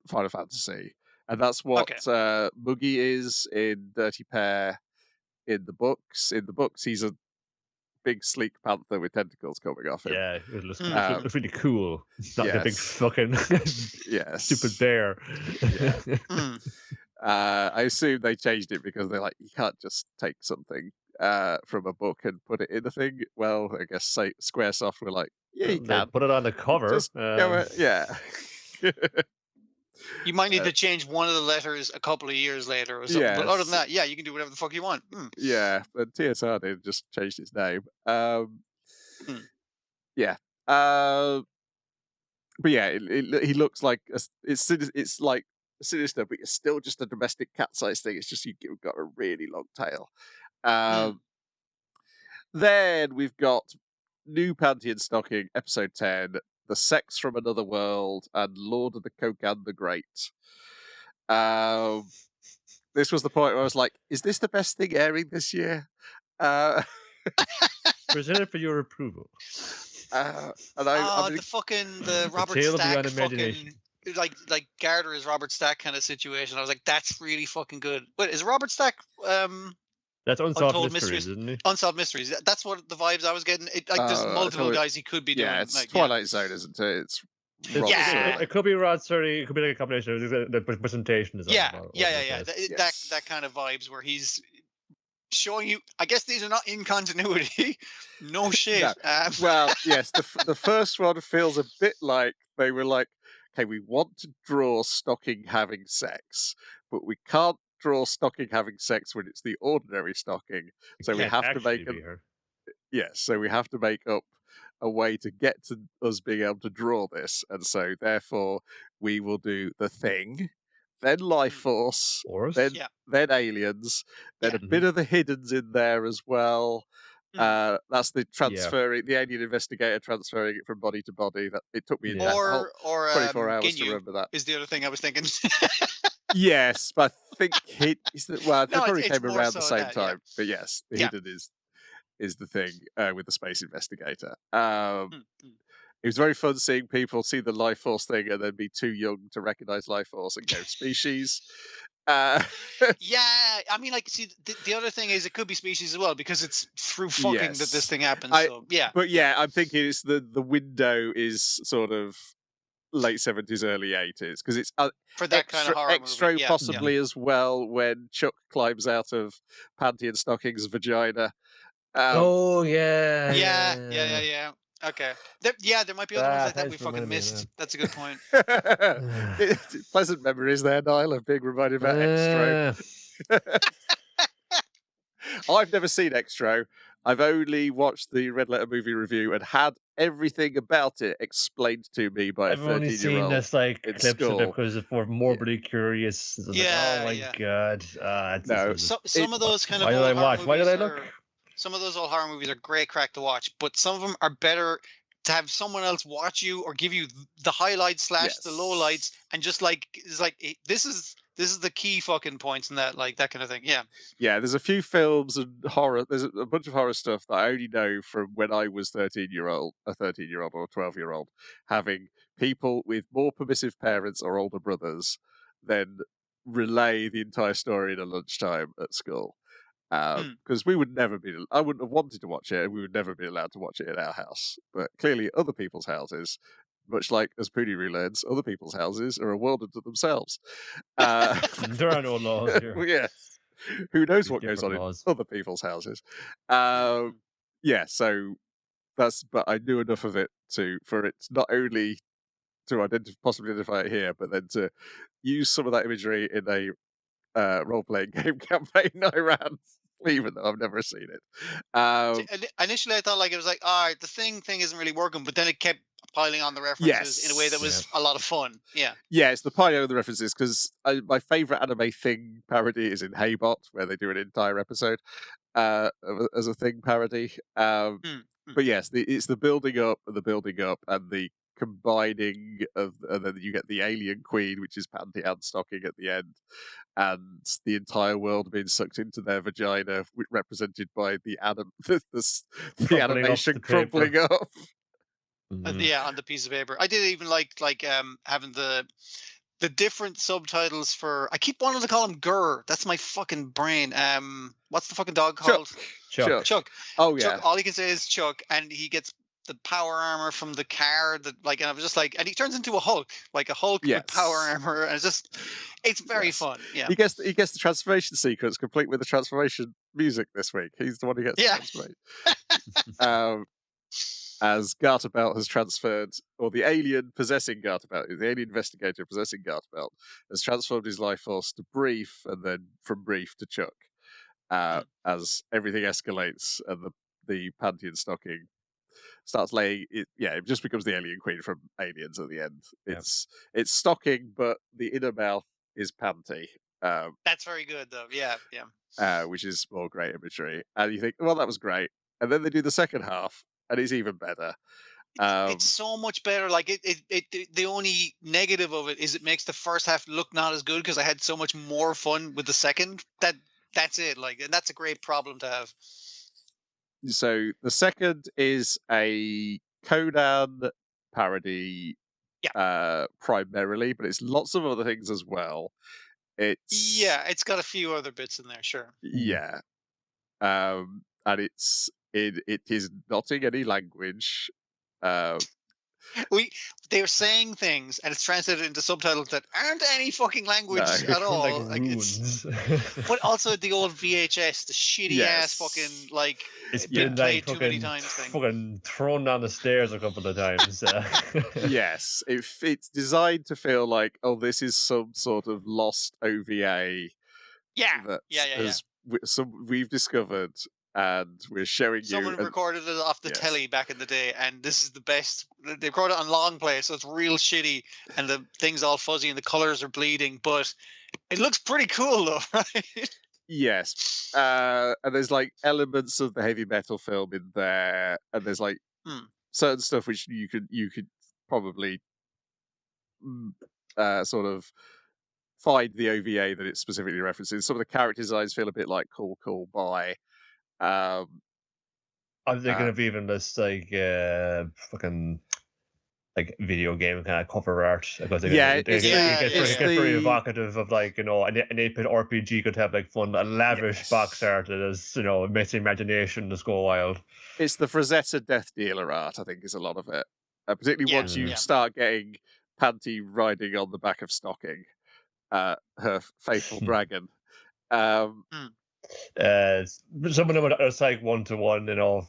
Final Fantasy, and that's what Muggy is in Dirty Pair in the books. In the books, he's a big sleek panther with tentacles coming off him. Yeah, it looks really cool. It's not a big fucking stupid bear. I assume they changed it because they're like, you can't just take something from a book and put it in a thing. Well, I guess Squaresoft were like, yeah, you can put it on the cover. Just yeah. You might need to change one of the letters a couple of years later or something. But other than that, yeah, you can do whatever the fuck you want. Yeah, but TSR did just changed its name. Yeah. But yeah, he looks like it's like sinister, but it's still just a domestic cat-sized thing. It's just you've got a really long tail. Then we've got New Pantheon Stocking, episode 10, The Sex from Another World, and Lord of the Kogan the Great. This was the point where I was like, is this the best thing airing this year? Presented for your approval. And the Robert Stack fucking like Garter is Robert Stack kind of situation. I was like, that's really fucking good. Wait, is Robert Stack that's Unsolved Mysteries, isn't it? Unsolved Mysteries. That's what the vibes I was getting. There's multiple guys he could be doing. Yeah, it's like, Twilight Zone, isn't it? It's it could be Rod Serling. It could be like a combination of the presentation. That kind of vibes where he's showing you. I guess these are not in continuity. No shit. No. Well, yes, the first one feels a bit like they were like, okay, we want to draw Stocking having sex, but we can't draw Stocking having sex when it's the ordinary Stocking. So we have to make so we have to make up a way to get to us being able to draw this, and so therefore we will do The Thing, then Life Force, then Aliens, then a bit of the Hiddens in there as well. That's the transferring the alien investigator transferring it from body to body. That it took me 24 hours Ginyu to remember that. Is the other thing I was thinking. Yes, but I think they probably came around the same time. Yeah. But yes, the Hidden is the thing with the space investigator. It was very fun seeing people see the Life Force thing and then be too young to recognize Life Force and go Species. Yeah, I mean, like, see, the other thing is it could be Species as well because it's through fucking that this thing happens. But yeah, I'm thinking it's the window is sort of late 70s, early 80s because it's for that kind of horror movie. Possibly as well when Chuck climbs out of Pantheon Stocking's vagina. Yeah. Okay. There might be other ones like that we fucking missed. That's a good point. Pleasant memories there, Niall, of being reminded about Extro. I've never seen Extro. I've only watched the Red Letter movie review and had everything about it explained to me by a 13-year-old. I've only seen this like clips of it because we're morbidly curious. Yeah, oh my god! Some of those kind of. Why did I watch? Why did I look? Some of those old horror movies are great crack to watch, but some of them are better to have someone else watch you or give you the highlights / the lowlights, and just like it's like this is this is the key fucking points in that, like that kind of thing. Yeah. Yeah, there's a few films and horror. There's a bunch of horror stuff that I only know from when I was a 13-year-old or a 12-year-old, having people with more permissive parents or older brothers then relay the entire story in a lunchtime at school. Because we would never be, I wouldn't have wanted to watch it, and we would never be allowed to watch it in our house. But clearly, other people's houses, much like as Pooney learns, other people's houses are a world unto themselves. There are no laws here. Yes. Who knows what Different goes on laws. in other people's houses? Yeah, so that's. But I knew enough of it for it not only to possibly identify it here, but then to use some of that imagery in a role-playing game campaign I ran, even though I've never seen it. Initially, I thought like it was like, all right, the thing isn't really working, but then it kept piling on the references in a way that was a lot of fun. Yeah. Yeah, it's the piling on the references because my favorite anime Thing parody is in Haybot, where they do an entire episode as a Thing parody. But yes, it's the building up and the combining of, and then you get the alien queen, which is Pantheon stocking at the end, and the entire world being sucked into their vagina, represented by the animation crumpling up. Yeah, on the piece of paper. I did even like having the different subtitles for. I keep wanting to call him Gurr. That's my fucking brain. What's the fucking dog called? Chuck. Oh yeah. Chuck, all he can say is Chuck, and he gets the power armor from the car that and I was just like, and he turns into a Hulk, like a Hulk with power armor, and it's very fun. Yeah, he gets the transformation sequence complete with the transformation music this week. He's the one who gets the transformation. As Garterbelt has transferred, or the alien possessing Garterbelt, the alien investigator possessing Garterbelt, has transformed his life force to Brief, and then from Brief to Chuck. As everything escalates and the Pantheon stocking starts laying it, it just becomes the alien queen from Aliens at the end. It's stocking, but the inner mouth is panty. That's very good though. Yeah. Which is more great imagery, and you think, well, that was great, and then they do the second half, and it's even better. It's so much better. Like the only negative of it is it makes the first half look not as good because I had so much more fun with the second. That's it. Like, and that's a great problem to have. So the second is a Conan parody, primarily, but it's lots of other things as well. It's got a few other bits in there, sure. Yeah, and it is not in any language. They're saying things and it's translated into subtitles that aren't any fucking language at all. Like runes. But also the old VHS, the shitty ass fucking like it's been played too many times thing. Fucking thrown down the stairs a couple of times. Yes, it's designed to feel like, oh, this is some sort of lost OVA. We've discovered. And we're showing Someone recorded it off the telly back in the day, and this is the best. They recorded it on long play, so it's real shitty, and the thing's all fuzzy, and the colors are bleeding, but it looks pretty cool, though, right? Yes, and there's like elements of the heavy metal film in there, and there's like certain stuff which you could probably sort of find the OVA that it specifically references. Some of the character designs feel a bit like Cool Bye. I'm thinking of even this like fucking like video game kind of cover art. Because it gets very evocative of like, you know, an 8-bit RPG could have like fun, a lavish box art that is, you know, it makes the imagination just go wild. It's the Frazetta Death Dealer art, I think, is a lot of it. Particularly once you start getting Panty riding on the back of Stocking, her faithful dragon. Some of them are like 1-to-1, you know,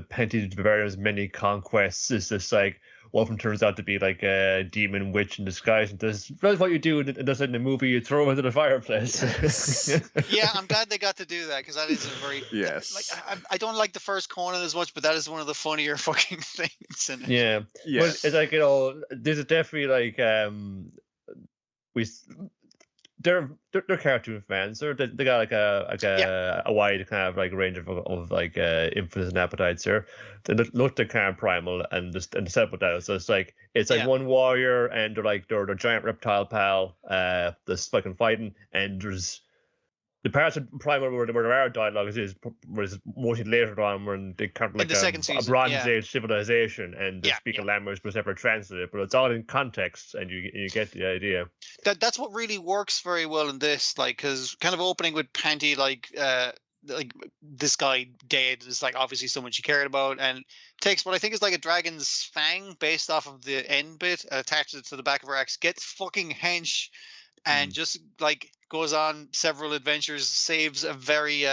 Penty Bavaria's many conquests is this like one of them turns out to be like a demon witch in disguise, and that's what you do in the movie, you throw into the fireplace. Yeah, I'm glad they got to do that because that is a very like I don't like the first Conan as much, but that is one of the funnier fucking things in it. Yeah. But it's like, you know, there's definitely like they're cartoon fans. They got like a wide kind of like range of like influence and appetites here. They looked at kind of primal and set with that. So it's like one warrior and they're like their giant reptile pal that's fucking fighting, and there's the parts of Primal where there are dialogues is mostly later on when they kind of like the second season, a Bronze Age civilization and they speak a language but never translated, but it's all in context and you get the idea. That's what really works very well in this, like, because kind of opening with Panty, like this guy dead is like obviously someone she cared about, and takes what I think is like a dragon's fang based off of the end bit, attaches it to the back of her axe, gets fucking hench, and just like goes on several adventures, saves a very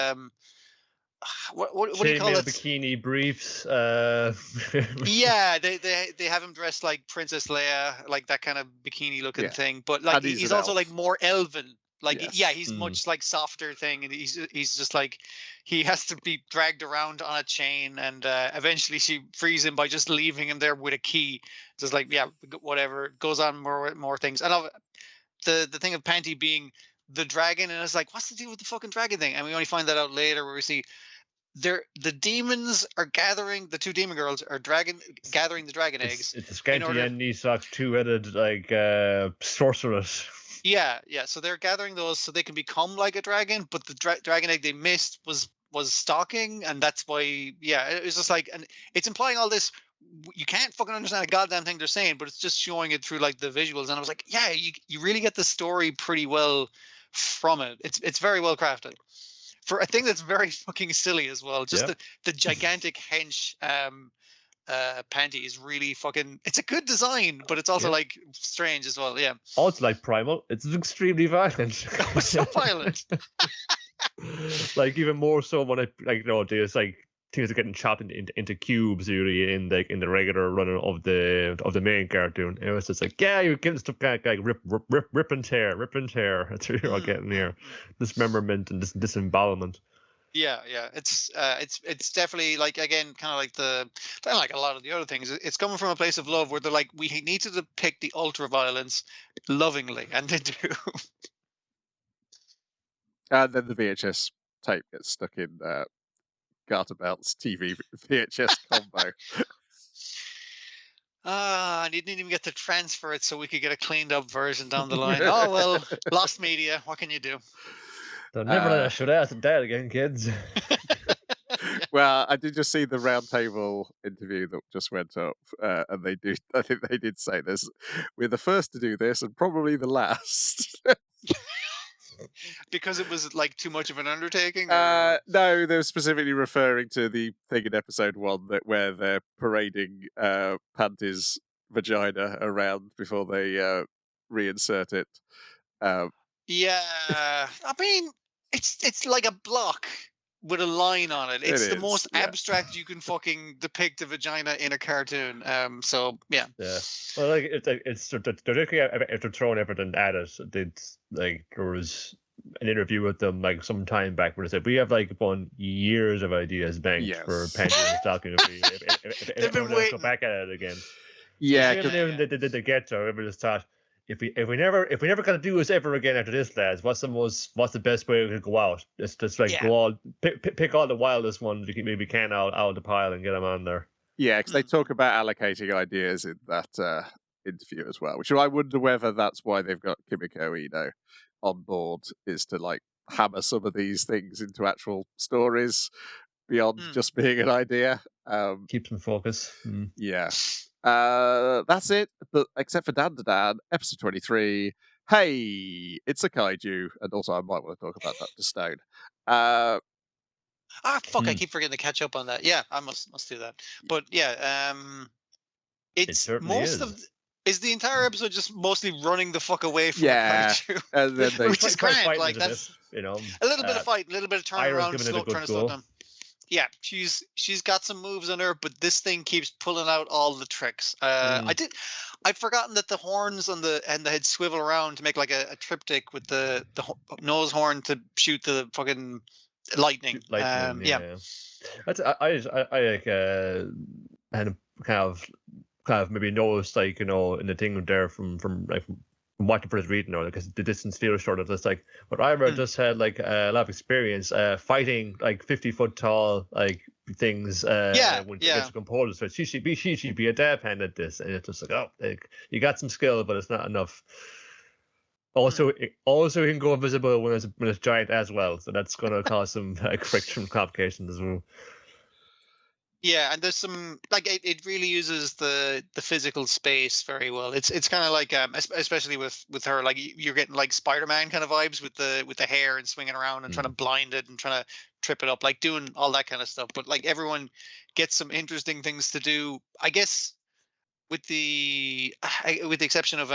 what do you call it? Bikini briefs. Yeah, they have him dressed like Princess Leia, like that kind of bikini looking thing. But like he's also like more elven. Like he's much like softer thing, and he's just like he has to be dragged around on a chain, and eventually she frees him by just leaving him there with a key. Just like whatever, goes on more things. I love the thing of Panty being the dragon, and it's like, what's the deal with the fucking dragon thing? And we only find that out later, where we see the demons are gathering, the two demon girls are gathering the dragon eggs. It's a Scanty and Nisok's two-headed like sorceress. Yeah. So they're gathering those so they can become like a dragon, but the dragon egg they missed was stalking, and that's why it was just like, and it's implying all this. You can't fucking understand a goddamn thing they're saying, but it's just showing it through like the visuals, and I was like, yeah, you really get the story pretty well from it. It's very well crafted for a thing that's very fucking silly as well. Just the gigantic hench Panty is really fucking, it's a good design, but it's also like strange as well. Also like Primal, it's extremely violent. So violent. Like even more so when there's like things are getting chopped into cubes usually in the regular run of the main cartoon. It was just like, you're getting stuff like rip and tear. That's what you're all getting here. Dismemberment and disembowelment. Yeah. It's definitely like, again, kind of like a lot of the other things. It's coming from a place of love where they're like, we need to depict the ultra violence lovingly, and they do. And then the VHS tape gets stuck in Garter Belt's TV VHS combo. And you didn't even get to transfer it so we could get a cleaned up version down the line. Oh well, lost media. What can you do? They'll never let us shoot out and dead again, kids. Well, I did just see the roundtable interview that just went up, and I think they did say this. We're the first to do this, and probably the last. Because it was like too much of an undertaking? No, they're specifically referring to the thing in episode 1 where they're parading Panty's vagina around before they reinsert it. I mean, it's like a block with a line on it. It's the most abstract you can fucking depict a vagina in a cartoon. So yeah. Well, like it's they're looking at if they're throwing everything at it. It's like there was an interview with them like some time back where they said we have like years of ideas banked for Panty and Stalking. They've been waiting to go back at it again. Yeah, they get to. Everybody just thought, if we never gonna do this ever again after this, lads, what's the best way we could go out? It's just like go all pick all the wildest ones we can out of the pile and get them on there. Yeah, because they talk about allocating ideas in that interview as well, which I wonder whether that's why they've got Kimiko Ino on board, is to like hammer some of these things into actual stories beyond just being an idea. Keeps them focused. Yeah. That's it. But except for Dan episode 23. Hey, it's a kaiju, and also I might want to talk about that to Stone. I keep forgetting to catch up on that. Yeah, I must do that. But yeah, it's is the entire episode just mostly running the fuck away from the kaiju? And then which is grand. Like that's a little bit of fight, a little bit of turn around, trying to slow down. Yeah, she's got some moves on her, but this thing keeps pulling out all the tricks. I'd forgotten that the horns and the head swivel around to make like a triptych with the nose horn to shoot the fucking lightning. That's I like had kind of maybe noticed, like, in the thing there from watching for his reading or because the distance feels shorter. It's like, but Ira just had like a lot of experience fighting like 50-foot tall like things when she gets composed. So she should be a dab hand at this, and it's just like, oh, like, you got some skill, but it's not enough. Also, he can go invisible when it's giant as well, so that's going to cause some friction complications as well. Yeah, and there's some like it really uses the physical space very well. It's kind of like especially with her, like you're getting like Spider-Man kind of vibes with the hair and swinging around and trying to blind it and trying to trip it up, like doing all that kind of stuff. But like everyone gets some interesting things to do, I guess. With the exception of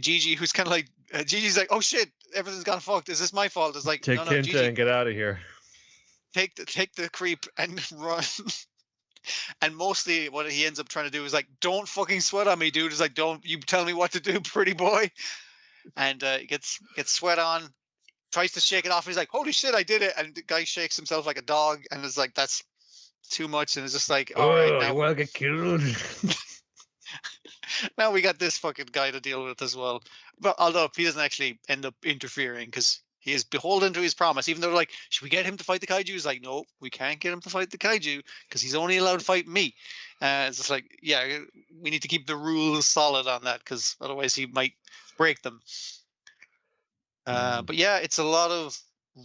Gigi, who's kind of like Gigi's like, oh shit, everything's gone fucked. Is this my fault? It's like, take no, Gigi, and get out of here. Take the creep and run. And mostly what he ends up trying to do is like, don't fucking sweat on me, dude. It's like, don't you tell me what to do, pretty boy. And gets sweat on, tries to shake it off. He's like, holy shit, I did it. And the guy shakes himself like a dog, and it's like, that's too much. And it's just like, all right, now you want to get killed. Now we got this fucking guy to deal with as well. But although he doesn't actually end up interfering because he is beholden to his promise, even though like, should we get him to fight the kaiju? He's like, no, we can't get him to fight the kaiju because he's only allowed to fight me. It's just like, yeah, we need to keep the rules solid on that because otherwise he might break them. But yeah, it's a lot of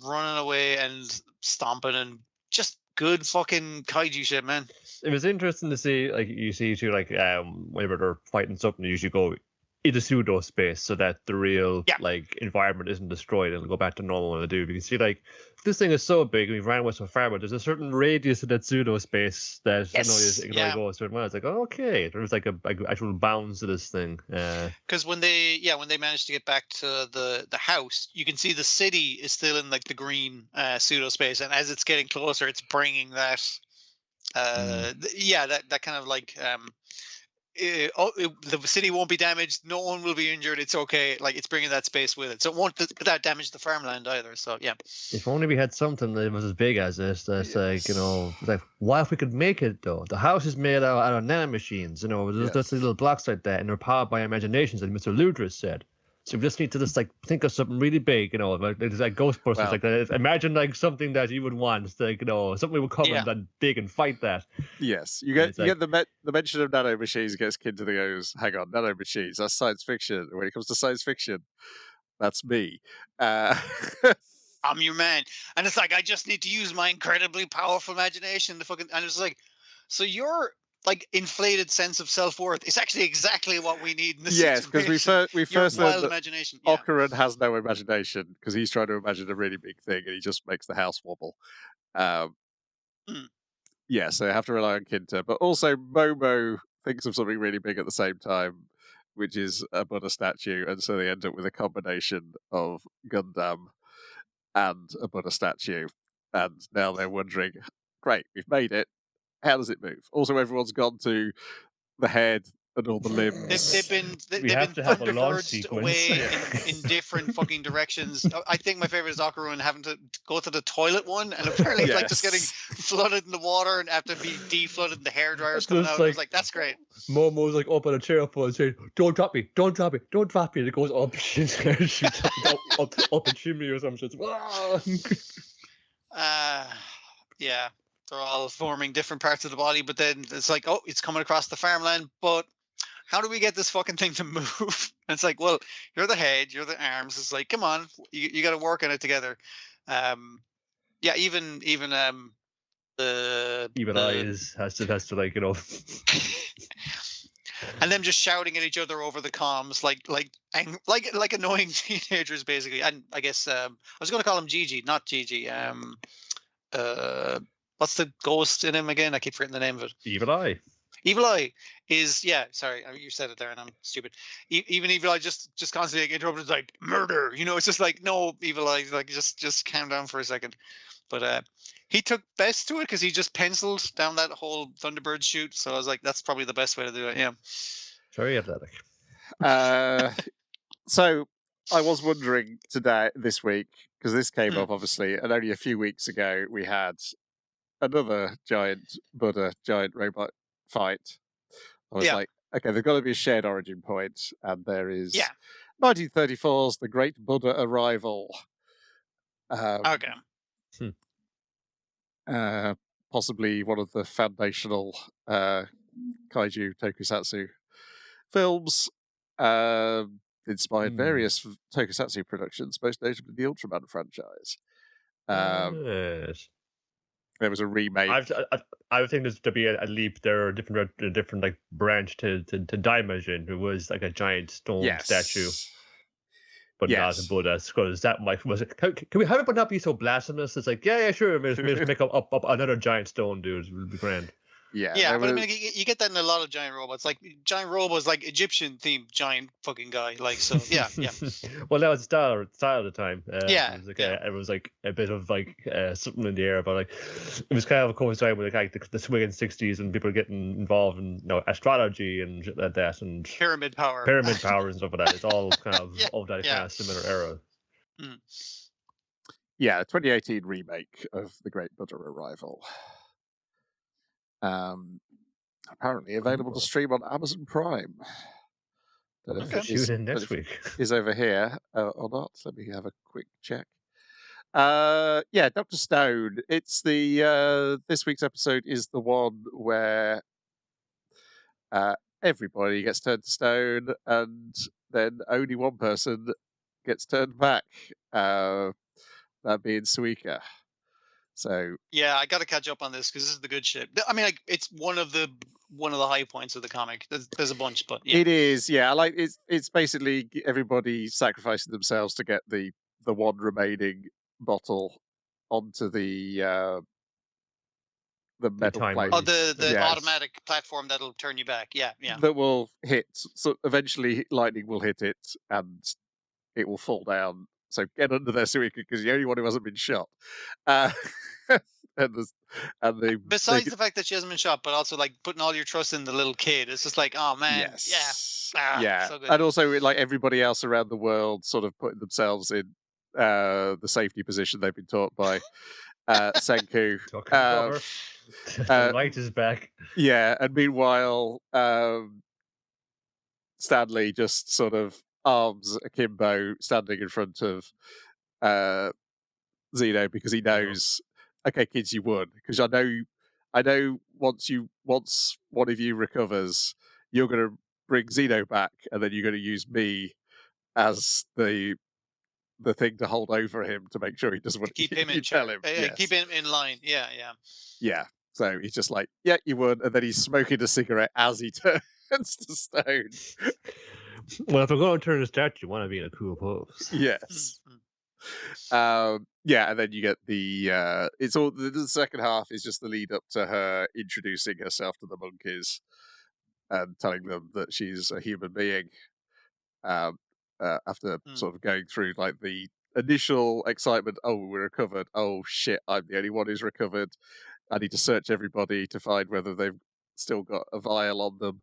running away and stomping and just good fucking kaiju shit, man. It was interesting to see, like, you see too, like, whenever they're fighting something, they usually go into pseudo space so that the real like environment isn't destroyed and it'll go back to normal when they do. You can see, like, this thing is so big and we've ran away so far, but there's a certain radius of that pseudo space that you can only go a certain way. It's like, oh, okay, there's like a actual bounds to this thing. Because when they manage to get back to the house, you can see the city is still in like the green pseudo space, and as it's getting closer, it's bringing that that kind of like the city won't be damaged, no one will be injured, it's okay, like it's bringing that space with it, so it won't that damage the farmland either. So yeah, if only we had something that was as big as this, that's like, you know, like, what if we could make it though? The house is made out of nanomachines, you know, there's just little blocks like that, and they're powered by imaginations, like Mr. Ludris said. So we just need to just like think of something really big, you know, like it's like Ghostbusters, like that. Imagine like something that you would want, like, you know, something would come and that big and fight that. Yes, you get the mention of nanomachines gets Kid to the goes, hang on, nanomachines, that's science fiction. When it comes to science fiction, that's me. I'm your man, and it's like, I just need to use my incredibly powerful imagination to fucking, and it's like, so you're like inflated sense of self-worth is actually exactly what we need in this situation. Because we first learned that imagination. Ocaran has no imagination because he's trying to imagine a really big thing and he just makes the house wobble. Yeah, so I have to rely on Kinta, but also Momo thinks of something really big at the same time, which is a Buddha statue, and so they end up with a combination of Gundam and a Buddha statue, and now they're wondering, great, we've made it. How does it move? Also, everyone's gone to the head and all the limbs. They've been Thunderbirds away in different fucking directions. I think my favorite is Ocarun having to go to the toilet one, and apparently like just getting flooded in the water and have to be de-flooded and the hairdryer's coming out. Like, I was like, that's great. Momo's like up on a chair and saying, don't drop me, don't drop me, don't drop me. And it goes up, shoots up a chimney or some shit. Yeah. They're all forming different parts of the body, but then it's like, oh, it's coming across the farmland, but how do we get this fucking thing to move? And it's like, well, you're the head, you're the arms. It's like, come on, you got to work on it together. Even the Evil Eyes has to like, you know. And them just shouting at each other over the comms, like annoying teenagers, basically. And I guess I was going to call him Gigi, not Gigi. What's the ghost in him again? I keep forgetting the name of it. Evil Eye. Evil Eye is, sorry, you said it there and I'm stupid. Even Evil Eye just constantly interrupted, like, murder. You know, it's just like, no, Evil Eye, like, just calm down for a second. But he took best to it because he just penciled down that whole Thunderbird shoot. So I was like, that's probably the best way to do it, yeah. Very athletic. So I was wondering this week, because this came up, obviously, and only a few weeks ago we had another giant Buddha, giant robot fight. I was like, okay, there's got to be a shared origin point, and there is 1934's The Great Buddha Arrival. Okay. Possibly one of the foundational kaiju tokusatsu films. Inspired various tokusatsu productions, most notably the Ultraman franchise. Yes. There was a remake. I would think there's to be a leap there, a different like branch to Daimajin, who was like a giant stone statue, but not a Buddha. Because that was it. Can we have it but not be so blasphemous? It's like, yeah, sure. Just make up another giant stone dude. It would be grand. Yeah, but I mean, you get that in a lot of giant robots. Like giant robots, like Egyptian themed giant fucking guy. Like so, yeah. Well, that was style at the time. Yeah, it was like a bit of like something in the air, but like it was kind of coinciding with like the swinging '60s and people getting involved in astrology and shit like that, and pyramid power and stuff like that. It's all kind of of that kind of similar era. Yeah, 2018 remake of The Great Buddha Arrival. Apparently available to stream on Amazon Prime. Don't know if it next week is over here or not. Let me have a quick check. Yeah, Dr. Stone. It's the this week's episode is the one where everybody gets turned to stone, and then only one person gets turned back. That being Suika. So yeah, I got to catch up on this because this is the good shit. I mean, like, it's one of the high points of the comic. There's a bunch, but yeah. It is, yeah. Like it's basically everybody sacrificing themselves to get the one remaining bottle onto the metal plate. Oh, the automatic platform that'll turn you back. Yeah. That will hit. So eventually, lightning will hit it, and it will fall down. So get under there, Suika, because you're the only one who hasn't been shot. Besides the fact that she hasn't been shot, but also like putting all your trust in the little kid, it's just like, oh man, yeah. So and also like everybody else around the world, sort of putting themselves in the safety position they've been taught by Senku. The light is back. Yeah, and meanwhile, Stanley just sort of arms akimbo, standing in front of Zeno because he knows, okay, kids, you won. Because I know once one of you recovers, you're going to bring Zeno back, and then you're going to use me as the thing to hold over him to make sure he doesn't want to keep him in tell him. Keep him in line. Yeah. So he's just like, yeah, you won, and then he's smoking a cigarette as he turns to stone. Well, if we're going to turn to statue, you want to be in a cool pose. Yes. Yeah, and then you get the it's all the second half is just the lead up to her introducing herself to the monkeys and telling them that she's a human being. After sort of going through like the initial excitement, oh, we're recovered. Oh shit, I'm the only one who's recovered. I need to search everybody to find whether they've still got a vial on them.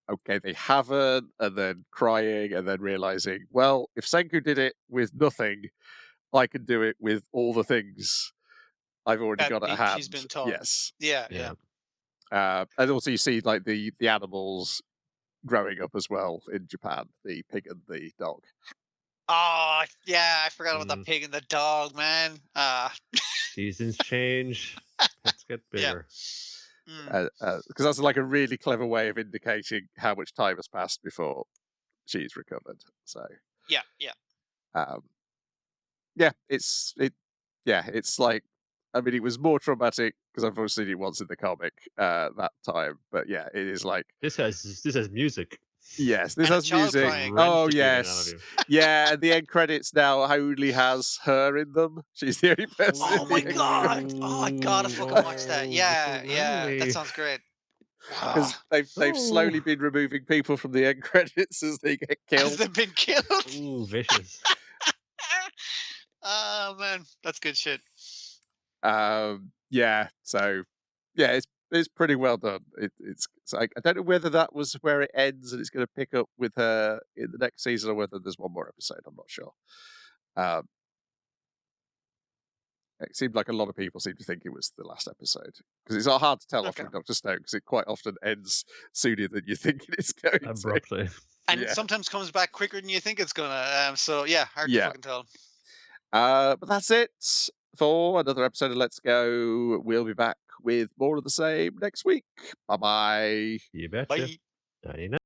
Okay, they haven't, and then crying, and then realizing, well, if Senku did it with nothing, I can do it with all the things I've already got at hand. She's been told. Yes. Yeah. And also you see like the animals growing up as well in Japan, the pig and the dog. Oh yeah, I forgot about the pig and the dog, man. Seasons change, pets get bigger. Because that's like a really clever way of indicating how much time has passed before she's recovered. So yeah. It's like, I mean, it was more traumatic because I've only seen it once in the comic that time, but yeah, it is like this has music. Yes, this has music. Oh yes, yeah. And the end credits now only has her in them. She's the only person. Oh my god! Oh, I gotta fucking watch that. Yeah, that sounds great. Because they've slowly been removing people from the end credits as they get killed. As they've been killed. Ooh, vicious. Oh man, that's good shit. Yeah. So yeah, it's pretty well done. It's like, I don't know whether that was where it ends and it's going to pick up with her in the next season or whether there's one more episode. I'm not sure. It seemed like a lot of people seem to think it was the last episode because it's hard to tell off from Dr. Stone because it quite often ends sooner than you think it's going abruptly. And sometimes comes back quicker than you think it's gonna. So yeah, hard to fucking tell. But that's it for another episode of Let's Go. We'll be back with more of the same next week. Bye bye. You betcha. Bye. Nighty night.